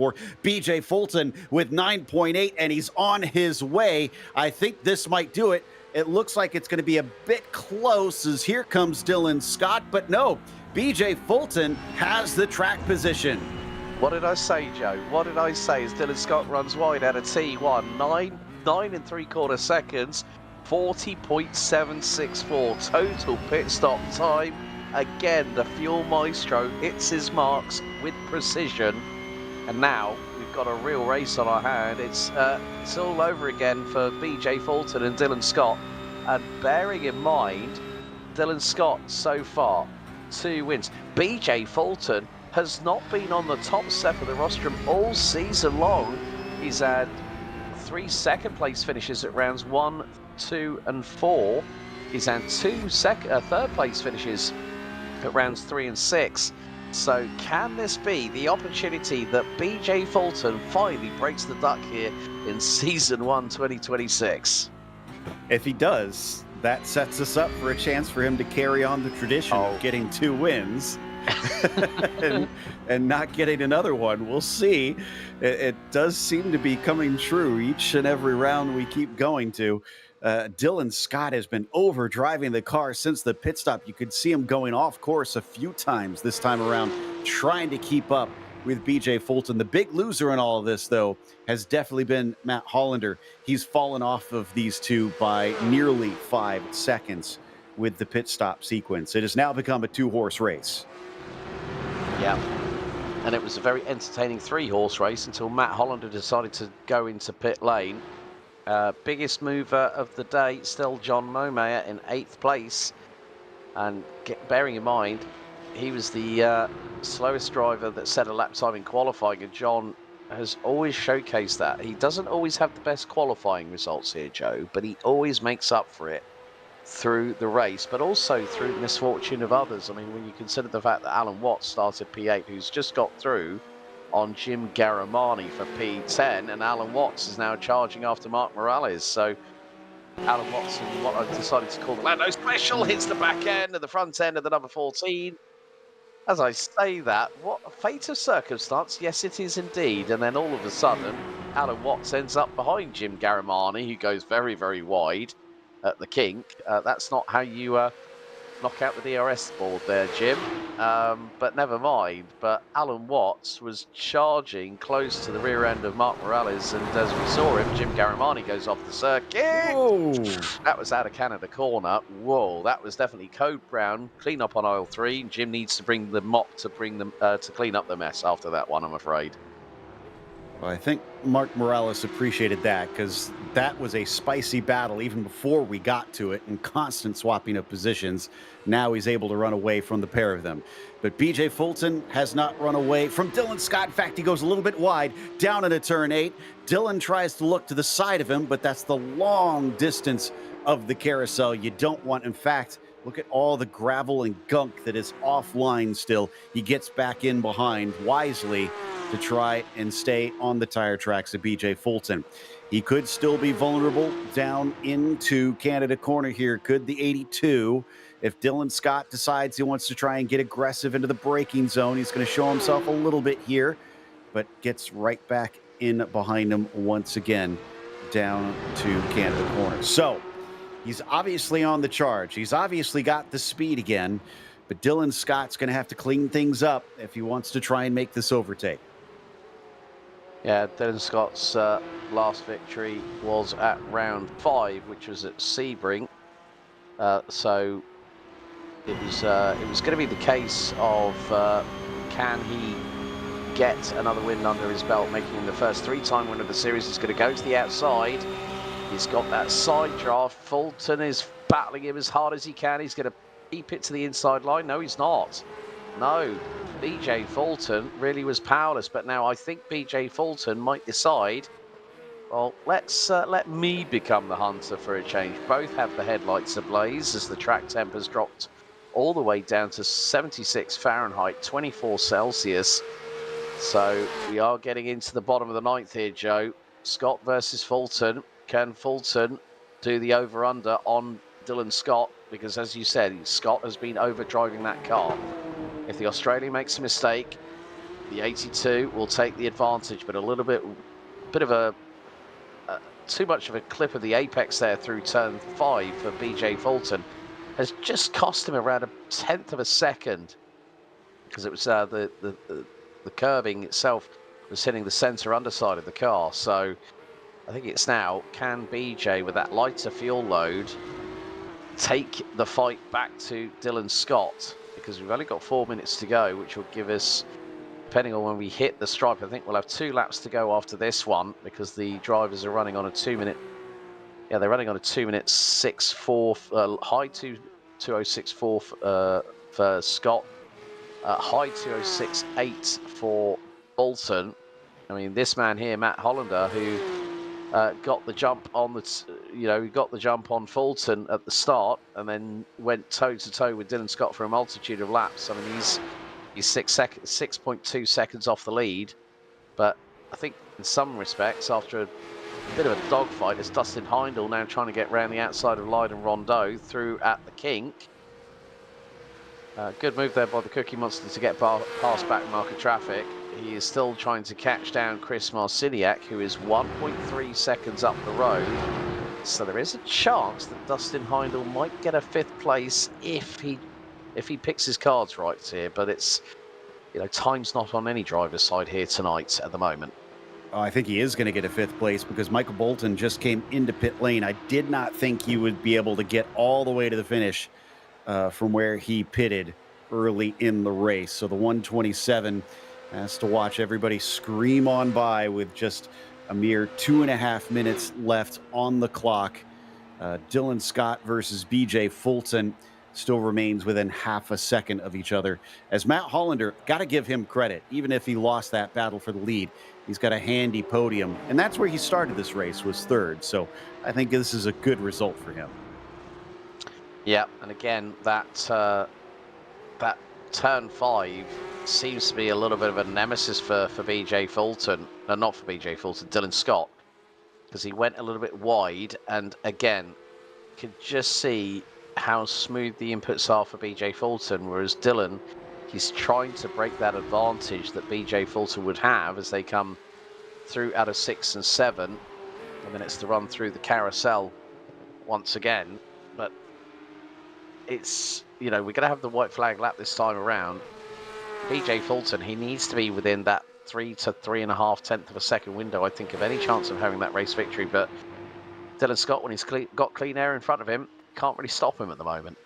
BJ Fulton with 9.8, and he's on his way. I think this might do it. It looks like it's going to be a bit close as here comes Dylan Scott, but no, BJ Fulton has the track position. What did I say, Joe? What did I say as Dylan Scott runs wide out of T1? 9 and 3/4 seconds, 40.764 total pit stop time. Again, the fuel maestro hits his marks with precision. And now we've got a real race on our hand. It's all over again for BJ Fulton and Dylan Scott. And bearing in mind, Dylan Scott so far, 2 wins. BJ Fulton has not been on the top step of the rostrum all season long. He's had 3 second place finishes at rounds 1, 2 and 4. He's had 2 third place finishes at rounds 3 and 6. So can this be the opportunity that BJ Fulton finally breaks the duck here in season 1 2026? If he does, that sets us up for a chance for him to carry on the tradition of getting 2 wins. and not getting another one. We'll see. It does seem to be coming true each and every round we keep going to. Dylan Scott has been overdriving the car since the pit stop. You could see him going off course a few times this time around, trying to keep up with BJ Fulton. The big loser in all of this, though, has definitely been Matt Hollander. He's fallen off of these two by nearly 5 seconds with the pit stop sequence. It has now become a 2-horse race. Yeah, and it was a very entertaining 3-horse race until Matt Hollander decided to go into pit lane. Biggest mover of the day, still John Momeyer in 8th place. And bearing in mind, he was the slowest driver that set a lap time in qualifying, and John has always showcased that. He doesn't always have the best qualifying results here, Joe, but he always makes up for it through the race, but also through the misfortune of others. I mean, when you consider the fact that Alan Watts started P8, who's just got through on Jim Garamani for P10, and Alan Watts is now charging after Mark Morales. So Alan Watson, what I've decided to call the Lando Special, hits the back end and the front end of the number 14. As I say that, what a fate of circumstance. Yes, it is indeed. And then all of a sudden, Alan Watts ends up behind Jim Garamani, who goes very, very wide at the kink. That's not how you knock out the DRS board there, Jim. But never mind. But Alan Watts was charging close to the rear end of Mark Morales. And as we saw him, Jim Garamani goes off the circuit. Whoa. That was out of Canada corner. Whoa, that was definitely code brown. Clean up on aisle 3. Jim needs to bring the mop to bring them to clean up the mess after that one, I'm afraid. Well, I think Mark Morales appreciated that because that was a spicy battle even before we got to it and constant swapping of positions. Now he's able to run away from the pair of them. But BJ Fulton has not run away from Dylan Scott. In fact, he goes a little bit wide down into turn 8. Dylan tries to look to the side of him, but that's the long distance of the carousel you don't want. In fact, look at all the gravel and gunk that is offline still. He gets back in behind wisely to try and stay on the tire tracks of BJ Fulton. He could still be vulnerable down into Canada corner here. Could the 82? If Dylan Scott decides he wants to try and get aggressive into the braking zone, he's going to show himself a little bit here, but gets right back in behind him once again down to Canada corner. So he's obviously on the charge. He's obviously got the speed again, but Dylan Scott's going to have to clean things up if he wants to try and make this overtake. Yeah, Dylan Scott's last victory was at round 5, which was at Sebring. So it was going to be the case of can he get another win under his belt, making him the first 3-time winner of the series. He's going to go to the outside. He's got that side draft. Fulton is battling him as hard as he can. He's going to keep it to the inside line. No, he's not. No, BJ Fulton really was powerless, but now I think BJ Fulton might decide, well, let me become the hunter for a change. Both have the headlights ablaze as the track temp has dropped all the way down to 76 Fahrenheit, 24 Celsius. So we are getting into the bottom of the 9th here, Joe. Scott versus Fulton. Can Fulton do the over-under on Dylan Scott? Because as you said, Scott has been overdriving that car. If the Australian makes a mistake, the 82 will take the advantage, but a little bit of a too much of a clip of the apex there through turn 5 for BJ Fulton has just cost him around 1/10 of a second, because it was the curving itself was hitting the center underside of the car. So I think it's now, can BJ with that lighter fuel load take the fight back to Dylan Scott? Because we've only got 4 minutes to go, which will give us, depending on when we hit the stripe, I think we'll have 2 laps to go after this one, because the drivers are running on a 2-minute. Yeah, they're running on a 2-minute 6.4, high 2:06.4 for Scott, high 2:06.8 for Fulton. I mean, this man here, Matt Hollander, who got the jump on he got the jump on Fulton at the start, and then went toe to toe with Dylan Scott for a multitude of laps. I mean, he's 6.2 seconds off the lead, but I think in some respects, after a bit of a dogfight, it's Dustin Heindel now trying to get round the outside of Leiden Rondeau through at the kink. Good move there by the Cookie Monster to get past back marker traffic. He is still trying to catch down Chris Marciniak, who is 1.3 seconds up the road. So there is a chance that Dustin Heindel might get a 5th place if he picks his cards right here. But it's, time's not on any driver's side here tonight at the moment. I think he is going to get a 5th place because Michael Bolton just came into pit lane. I did not think he would be able to get all the way to the finish from where he pitted early in the race. So the 127 has to watch everybody scream on by with just a mere 2.5 minutes left on the clock. Dylan Scott versus BJ Fulton still remains within half a second of each other. As Matt Hollander, got to give him credit. Even if he lost that battle for the lead, he's got a handy podium. And that's where he started this race, was 3rd. So I think this is a good result for him. Yeah, and again, that turn 5 seems to be a little bit of a nemesis for BJ Fulton. No, not for BJ Fulton, Dylan Scott, because he went a little bit wide. And again, could just see how smooth the inputs are for BJ Fulton, whereas Dylan, he's trying to break that advantage that BJ Fulton would have as they come through out of 6 and 7, and then it's to run through the carousel once again. But it's, we're going to have the white flag lap this time around. BJ Fulton, he needs to be within that 3 to 3.5 tenth of a second window, I think, of any chance of having that race victory. But Dylan Scott, when he's got clean air in front of him, can't really stop him at the moment.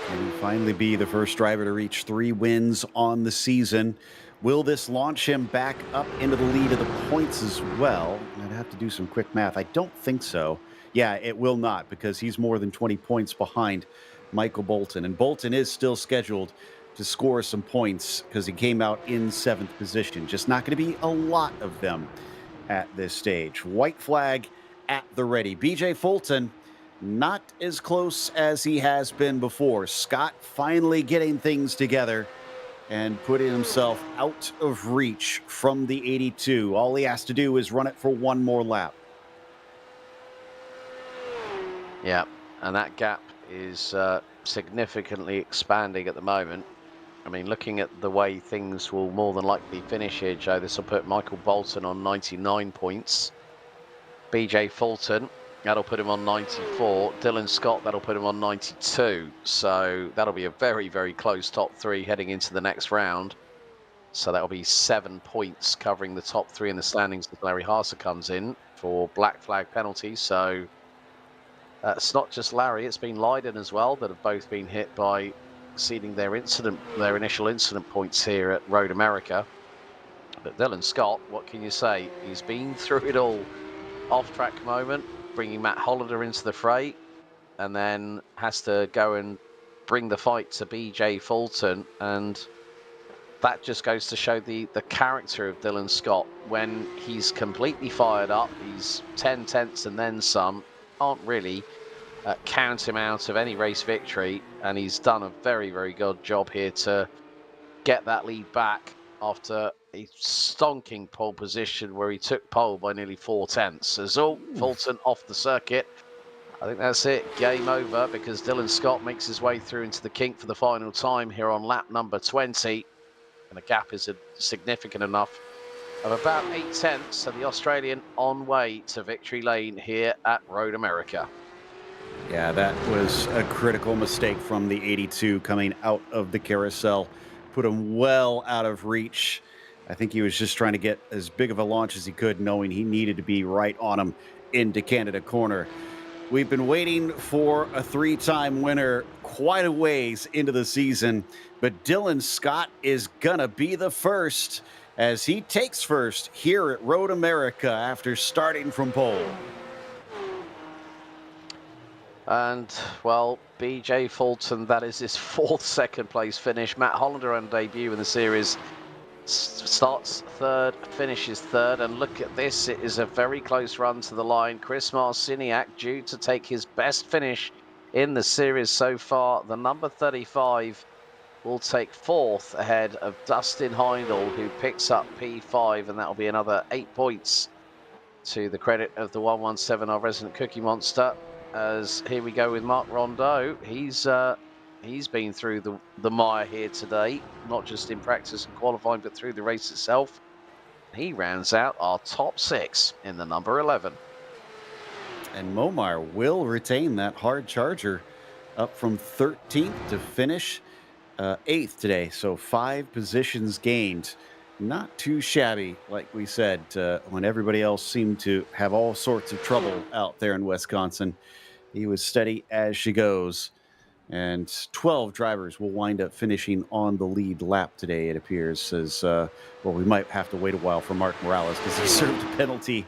Can he finally be the first driver to reach 3 wins on the season? Will this launch him back up into the lead of the points as well? I'd have to do some quick math. I don't think so. Yeah, it will not, because he's more than 20 points behind Michael Bolton. And Bolton is still scheduled to score some points because he came out in 7th position. Just not going to be a lot of them at this stage. White flag at the ready. BJ Fulton, not as close as he has been before. Scott finally getting things together and putting himself out of reach from the 82. All he has to do is run it for one more lap. Yeah, and that gap is significantly expanding at the moment. I mean, looking at the way things will more than likely finish here, Joe, this will put Michael Bolton on 99 points. BJ Fulton, that'll put him on 94. Dylan Scott, that'll put him on 92. So that'll be a very, very close top 3 heading into the next round. So that'll be 7 points covering the top 3 in the standings as Larry Haase comes in for black flag penalties. So it's not just Larry, it's been Lydon as well that have both been hit by exceeding their initial incident points here at Road America. But Dylan Scott, what can you say? He's been through it all. Off-track moment, bringing Matt Hollander into the fray, and then has to go and bring the fight to BJ Fulton, and that just goes to show the character of Dylan Scott. When he's completely fired up, he's 10 tenths and then some. Can't really count him out of any race victory, and he's done a very, very good job here to get that lead back after a stonking pole position where he took pole by nearly 4 tenths. Azul, Fulton off the circuit. I think that's it. Game over, because Dylan Scott makes his way through into the kink for the final time here on lap number 20. And the gap is significant enough of about 8 tenths. So the Australian on way to victory lane here at Road America. Yeah, that was a critical mistake from the 82 coming out of the carousel. Put him well out of reach. I think he was just trying to get as big of a launch as he could, knowing he needed to be right on him into Canada Corner. We've been waiting for a 3-time winner quite a ways into the season, but Dylan Scott is gonna be the first as he takes first here at Road America after starting from pole. And, well, BJ Fulton, that is his 4th second place finish. Matt Hollander on debut in the series starts 3rd, finishes 3rd. And look at this, it is a very close run to the line. Chris Marciniak due to take his best finish in the series so far. The number 35 will take 4th ahead of Dustin Heindel, who picks up P5, and that will be another 8 points to the credit of the 117, our resident Cookie Monster. As here we go with Mark Rondeau. He's been through the mire here today, not just in practice and qualifying, but through the race itself. He rounds out our top 6 in the number 11. And Momar will retain that hard charger up from 13th to finish 8th today. So 5 positions gained. Not too shabby, like we said, when everybody else seemed to have all sorts of trouble out there in Wisconsin. He was steady as she goes. And 12 drivers will wind up finishing on the lead lap today, it appears. As well, we might have to wait a while for Mark Morales because he served a penalty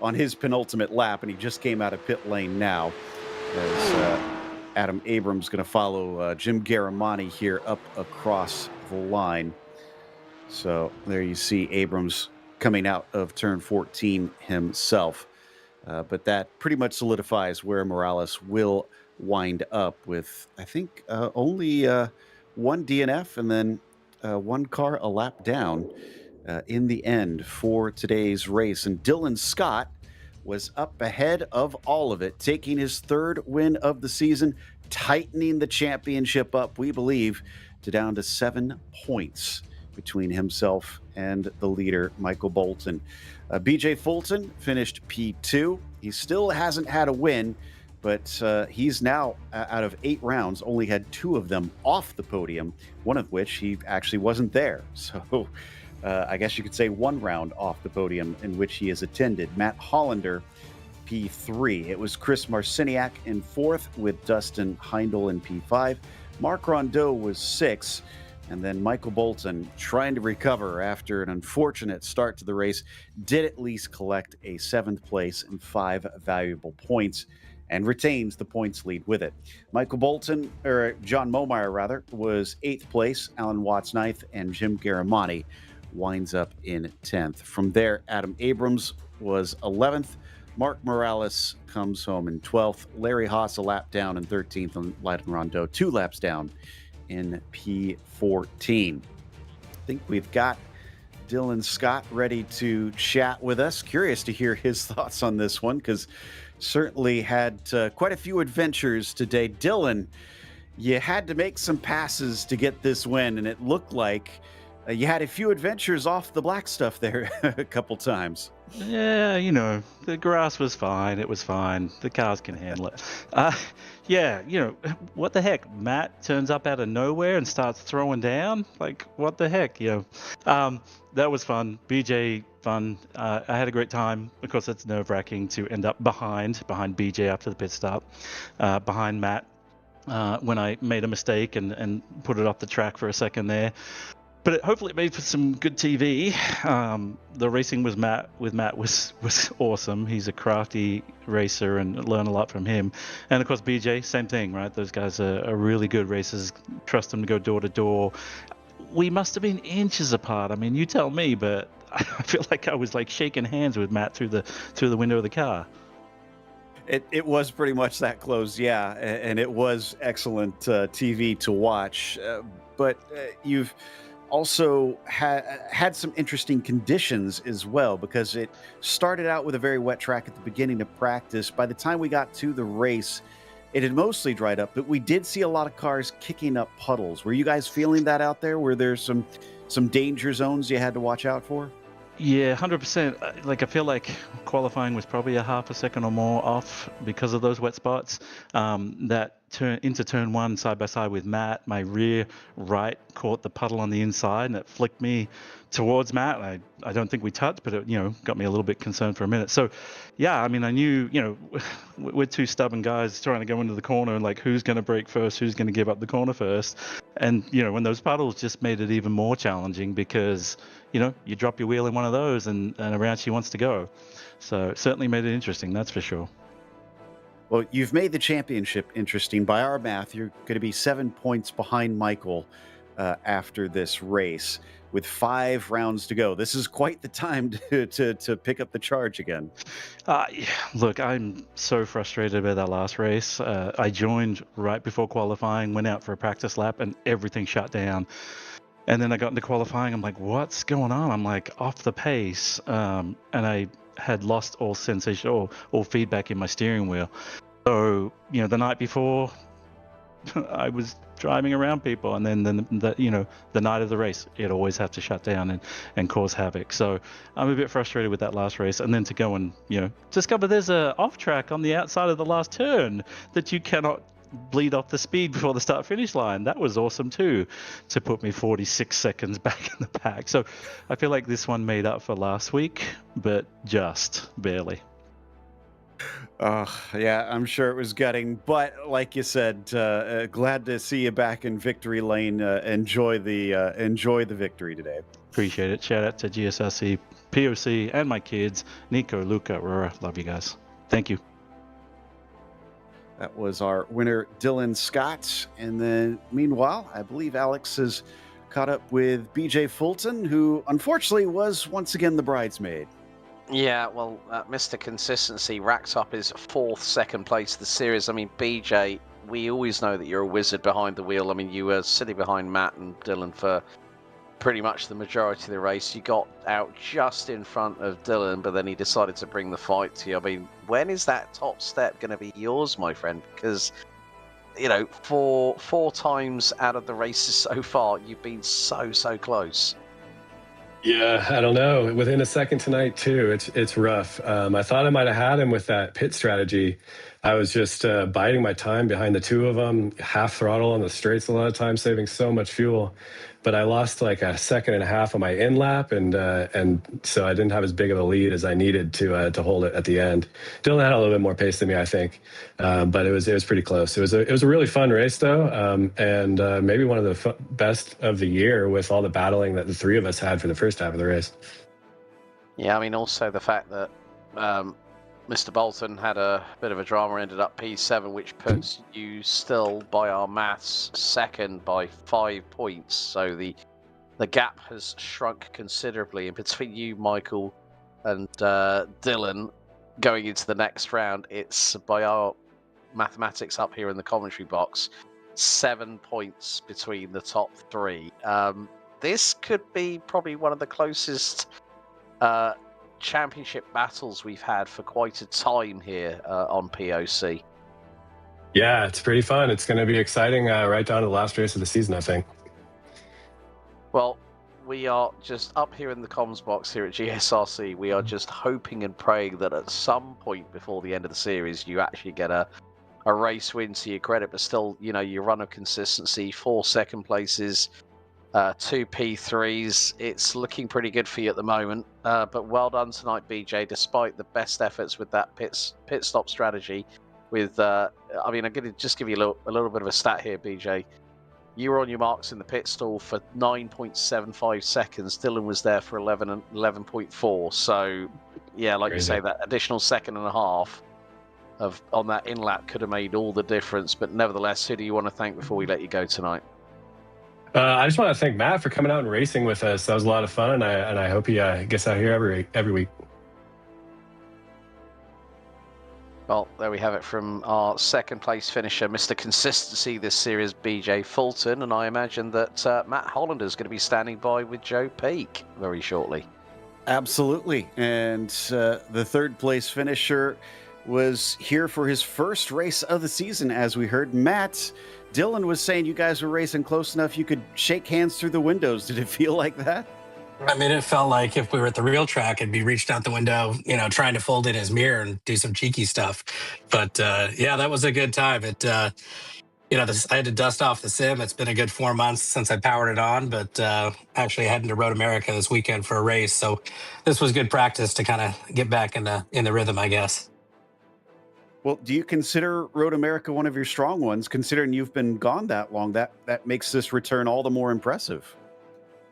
on his penultimate lap, and he just came out of pit lane now. As Adam Abrams going to follow Jim Garamani here up across the line. So there you see Abrams coming out of turn 14 himself. But that pretty much solidifies where Morales will wind up with, I think, only 1 DNF and then 1 car a lap down in the end for today's race. And Dylan Scott was up ahead of all of it, taking his third win of the season, tightening the championship up, we believe, to down to 7 points between himself and the leader, Michael Bolton. BJ Fulton finished P2. He still hasn't had a win, but he's now, out of 8 rounds, only had 2 of them off the podium, one of which he actually wasn't there. So I guess you could say 1 round off the podium in which he has attended. Matt Hollander, P3. It was Chris Marciniak in 4th with Dustin Heindel in P5. Mark Rondeau was 6. And then Michael Bolton, trying to recover after an unfortunate start to the race, did at least collect a 7th place and 5 valuable points and retains the points lead with it. Michael Bolton, or John Momeyer rather, was 8th place, Alan Watts 9th, and Jim Garamani winds up in 10th. From there, Adam Abrams was 11th. Mark Morales comes home in 12th. Larry Haas a lap down in 13th, and Lyden Rondeau 2 laps down in P14. I think we've got Dylan Scott ready to chat with us. Curious to hear his thoughts on this one, because certainly had quite a few adventures today. Dylan, you had to make some passes to get this win, and it looked like you had a few adventures off the black stuff there a couple times. Yeah, you know, the grass was fine. It was fine. The cars can handle it. Yeah, you know, what the heck? Matt turns up out of nowhere and starts throwing down. Like, what the heck? You know, that was fun. BJ, fun. I had a great time. Of course, it's nerve-wracking to end up behind BJ after the pit stop, behind Matt when I made a mistake and put it off the track for a second there. But hopefully it made for some good TV. The racing with Matt was awesome. He's a crafty racer and learn a lot from him. And of course BJ, same thing, right? Those guys are really good racers. Trust them to go door to door. We must have been inches apart. I mean, you tell me, but I feel like I was like shaking hands with Matt through the window of the car. It was pretty much that close, yeah, and it was excellent TV to watch. But you've also had some interesting conditions as well, because it started out with a very wet track at the beginning of practice. By the time we got to the race, it had mostly dried up, but we did see a lot of cars kicking up puddles. Were you guys feeling that out there? Were there some danger zones you had to watch out for? Yeah, 100%. Like, I feel like qualifying was probably a half a second or more off because of those wet spots. That turn into turn 1 side by side with Matt, my rear right caught the puddle on the inside, and it flicked me towards Matt. I don't think we touched, but it, you know, got me a little bit concerned for a minute. So, yeah, I mean, I knew, you know, we're 2 stubborn guys trying to go into the corner, and like, who's going to brake first, who's going to give up the corner first, and you know, when those puddles just made it even more challenging, because you know, you drop your wheel in one of those and around she wants to go. So it certainly made it interesting, that's for sure. Well, you've made the championship interesting. By our math, you're going to be 7 points behind Michael after this race with 5 rounds to go. This is quite the time to pick up the charge again. Look, I'm so frustrated about that last race. I joined right before qualifying, went out for a practice lap, and everything shut down. And then I got into qualifying. I'm like, what's going on? I'm like off the pace. And I had lost all sensation, all feedback in my steering wheel. So, you know, the night before, I was driving around people. And then, the night of the race, it always had to shut down and cause havoc. So I'm a bit frustrated with that last race. And then to go and, you know, discover there's a off track on the outside of the last turn that you cannot bleed off the speed before the start finish line. That was awesome too, to put me 46 seconds back in the pack. So I feel like this one made up for last week, but just barely. Yeah, I'm sure it was gutting, but like you said, glad to see you back in victory lane. Enjoy the victory today. Appreciate it. Shout out to GSRC, POC, and my kids, Nico, Luca, Aurora. Love you guys. Thank you. That was our winner, Dylan Scott. And then, meanwhile, I believe Alex has caught up with BJ Fulton, who unfortunately was once again the bridesmaid. Yeah, well, Mr. Consistency racked up his 4th second place of the series. I mean, BJ, we always know that you're a wizard behind the wheel. I mean, you were sitting behind Matt and Dylan for pretty much the majority of the race. You got out just in front of Dylan, but then he decided to bring the fight to you. I mean, when is that top step going to be yours, my friend? Because, you know, for 4 times out of the races so far, you've been so close. Yeah, I don't know. Within a second tonight too, it's rough. I thought I might have had him with that pit strategy. I was just biding my time behind the 2 of them, half throttle on the straights a lot of times, saving so much fuel. But I lost like a second and a half on my in lap, and so I didn't have as big of a lead as I needed to hold it at the end. Dylan had a little bit more pace than me, I think, but it was pretty close. It was a really fun race though, and maybe one of the best of the year with all the battling that the 3 of us had for the first half of the race. Yeah, I mean, also the fact that Mr. Bolton had a bit of a drama, ended up P7, which puts you still, by our maths, second by 5 points. So the gap has shrunk considerably. And between you, Michael, and Dylan, going into the next round, it's, by our mathematics up here in the commentary box, 7 points between the top 3. This could be probably one of the closest championship battles we've had for quite a time here on POC. Yeah, it's pretty fun. It's going to be exciting right down to the last race of the season, I think. Well, we are just up here in the comms box here at GSRC. We are just hoping and praying that at some point before the end of the series, you actually get a race win to your credit, but still, you know, your run of consistency, 4 second places, 2 P3s. It's looking pretty good for you at the moment. But well done tonight, BJ, despite the best efforts with that pit stop strategy. With, I mean, I'm going to just give you a little bit of a stat here, BJ. You were on your marks in the pit stall for 9.75 seconds. Dylan was there for 11.4. So, yeah, like Crazy. you say, that additional second and a half on that in lap could have made all the difference. But nevertheless, who do you want to thank before we let you go tonight? I just want to thank Matt for coming out and racing with us. That was a lot of fun, and I hope he gets out here every week. Well, there we have it from our second place finisher, Mr. Consistency this series, BJ Fulton, and I imagine that Matt Hollander is going to be standing by with Joe Peak very shortly. Absolutely. And the third place finisher was here for his first race of the season, as we heard. Matt, Dylan was saying you guys were racing close enough you could shake hands through the windows. Did it feel like that? I mean, it felt like if we were at the real track, it'd be reached out the window, you know, trying to fold in his mirror and do some cheeky stuff. But yeah, that was a good time. It, you know, I had to dust off the sim. It's been a good 4 months since I powered it on, but actually heading to Road America this weekend for a race. So this was good practice to kind of get back in the rhythm, I guess. Well, do you consider Road America one of your strong ones, considering you've been gone that long? That makes this return all the more impressive.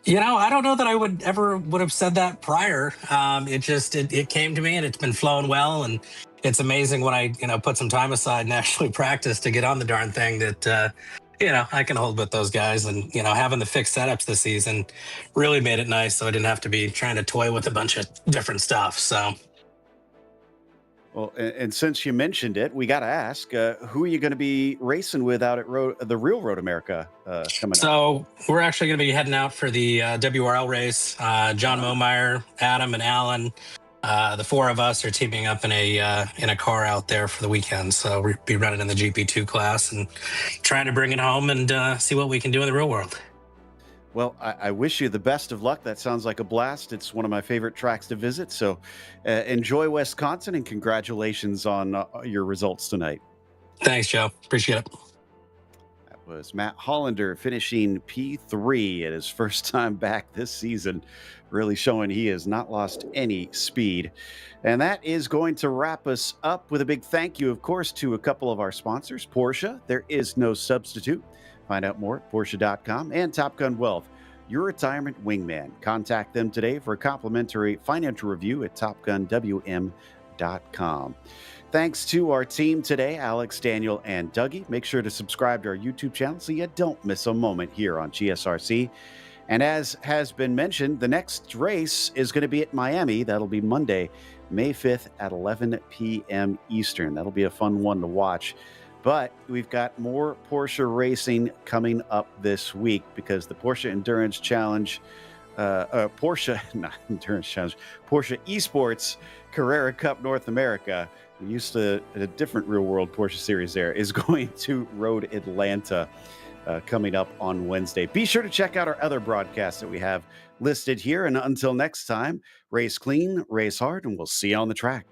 You know, I don't know that I would have said that prior. It came to me and it's been flowing well. And it's amazing when I, you know, put some time aside and actually practice to get on the darn thing that, you know, I can hold with those guys. And, you know, having the fixed setups this season really made it nice. So I didn't have to be trying to toy with a bunch of different stuff. So. Well, and since you mentioned it, we got to ask, who are you going to be racing with out at the real Road America coming up? So we're actually going to be heading out for the WRL race. John Momeyer, Adam, and Alan, the 4 of us are teaming up in a car out there for the weekend. So we'll be running in the GP2 class and trying to bring it home and see what we can do in the real world. Well, I wish you the best of luck. That sounds like a blast. It's one of my favorite tracks to visit. So enjoy Wisconsin, and congratulations on your results tonight. Thanks, Joe. Appreciate it. That was Matt Hollander finishing P3 at his first time back this season, really showing he has not lost any speed. And that is going to wrap us up with a big thank you, of course, to a couple of our sponsors. Porsche, there is no substitute. Find out more at Porsche.com, and Top Gun Wealth, your retirement wingman. Contact them today for a complimentary financial review at TopGunWM.com. Thanks to our team today, Alex, Daniel, and Dougie. Make sure to subscribe to our YouTube channel so you don't miss a moment here on GSRC. And as has been mentioned, the next race is going to be at Miami. That'll be Monday, May 5th at 11 p.m. Eastern. That'll be a fun one to watch. But we've got more Porsche racing coming up this week because the Porsche Endurance Challenge, Porsche, not Endurance Challenge, Porsche Esports Carrera Cup North America, we used to a different real world Porsche series there, is going to Road Atlanta coming up on Wednesday. Be sure to check out our other broadcasts that we have listed here. And until next time, race clean, race hard, and we'll see you on the track.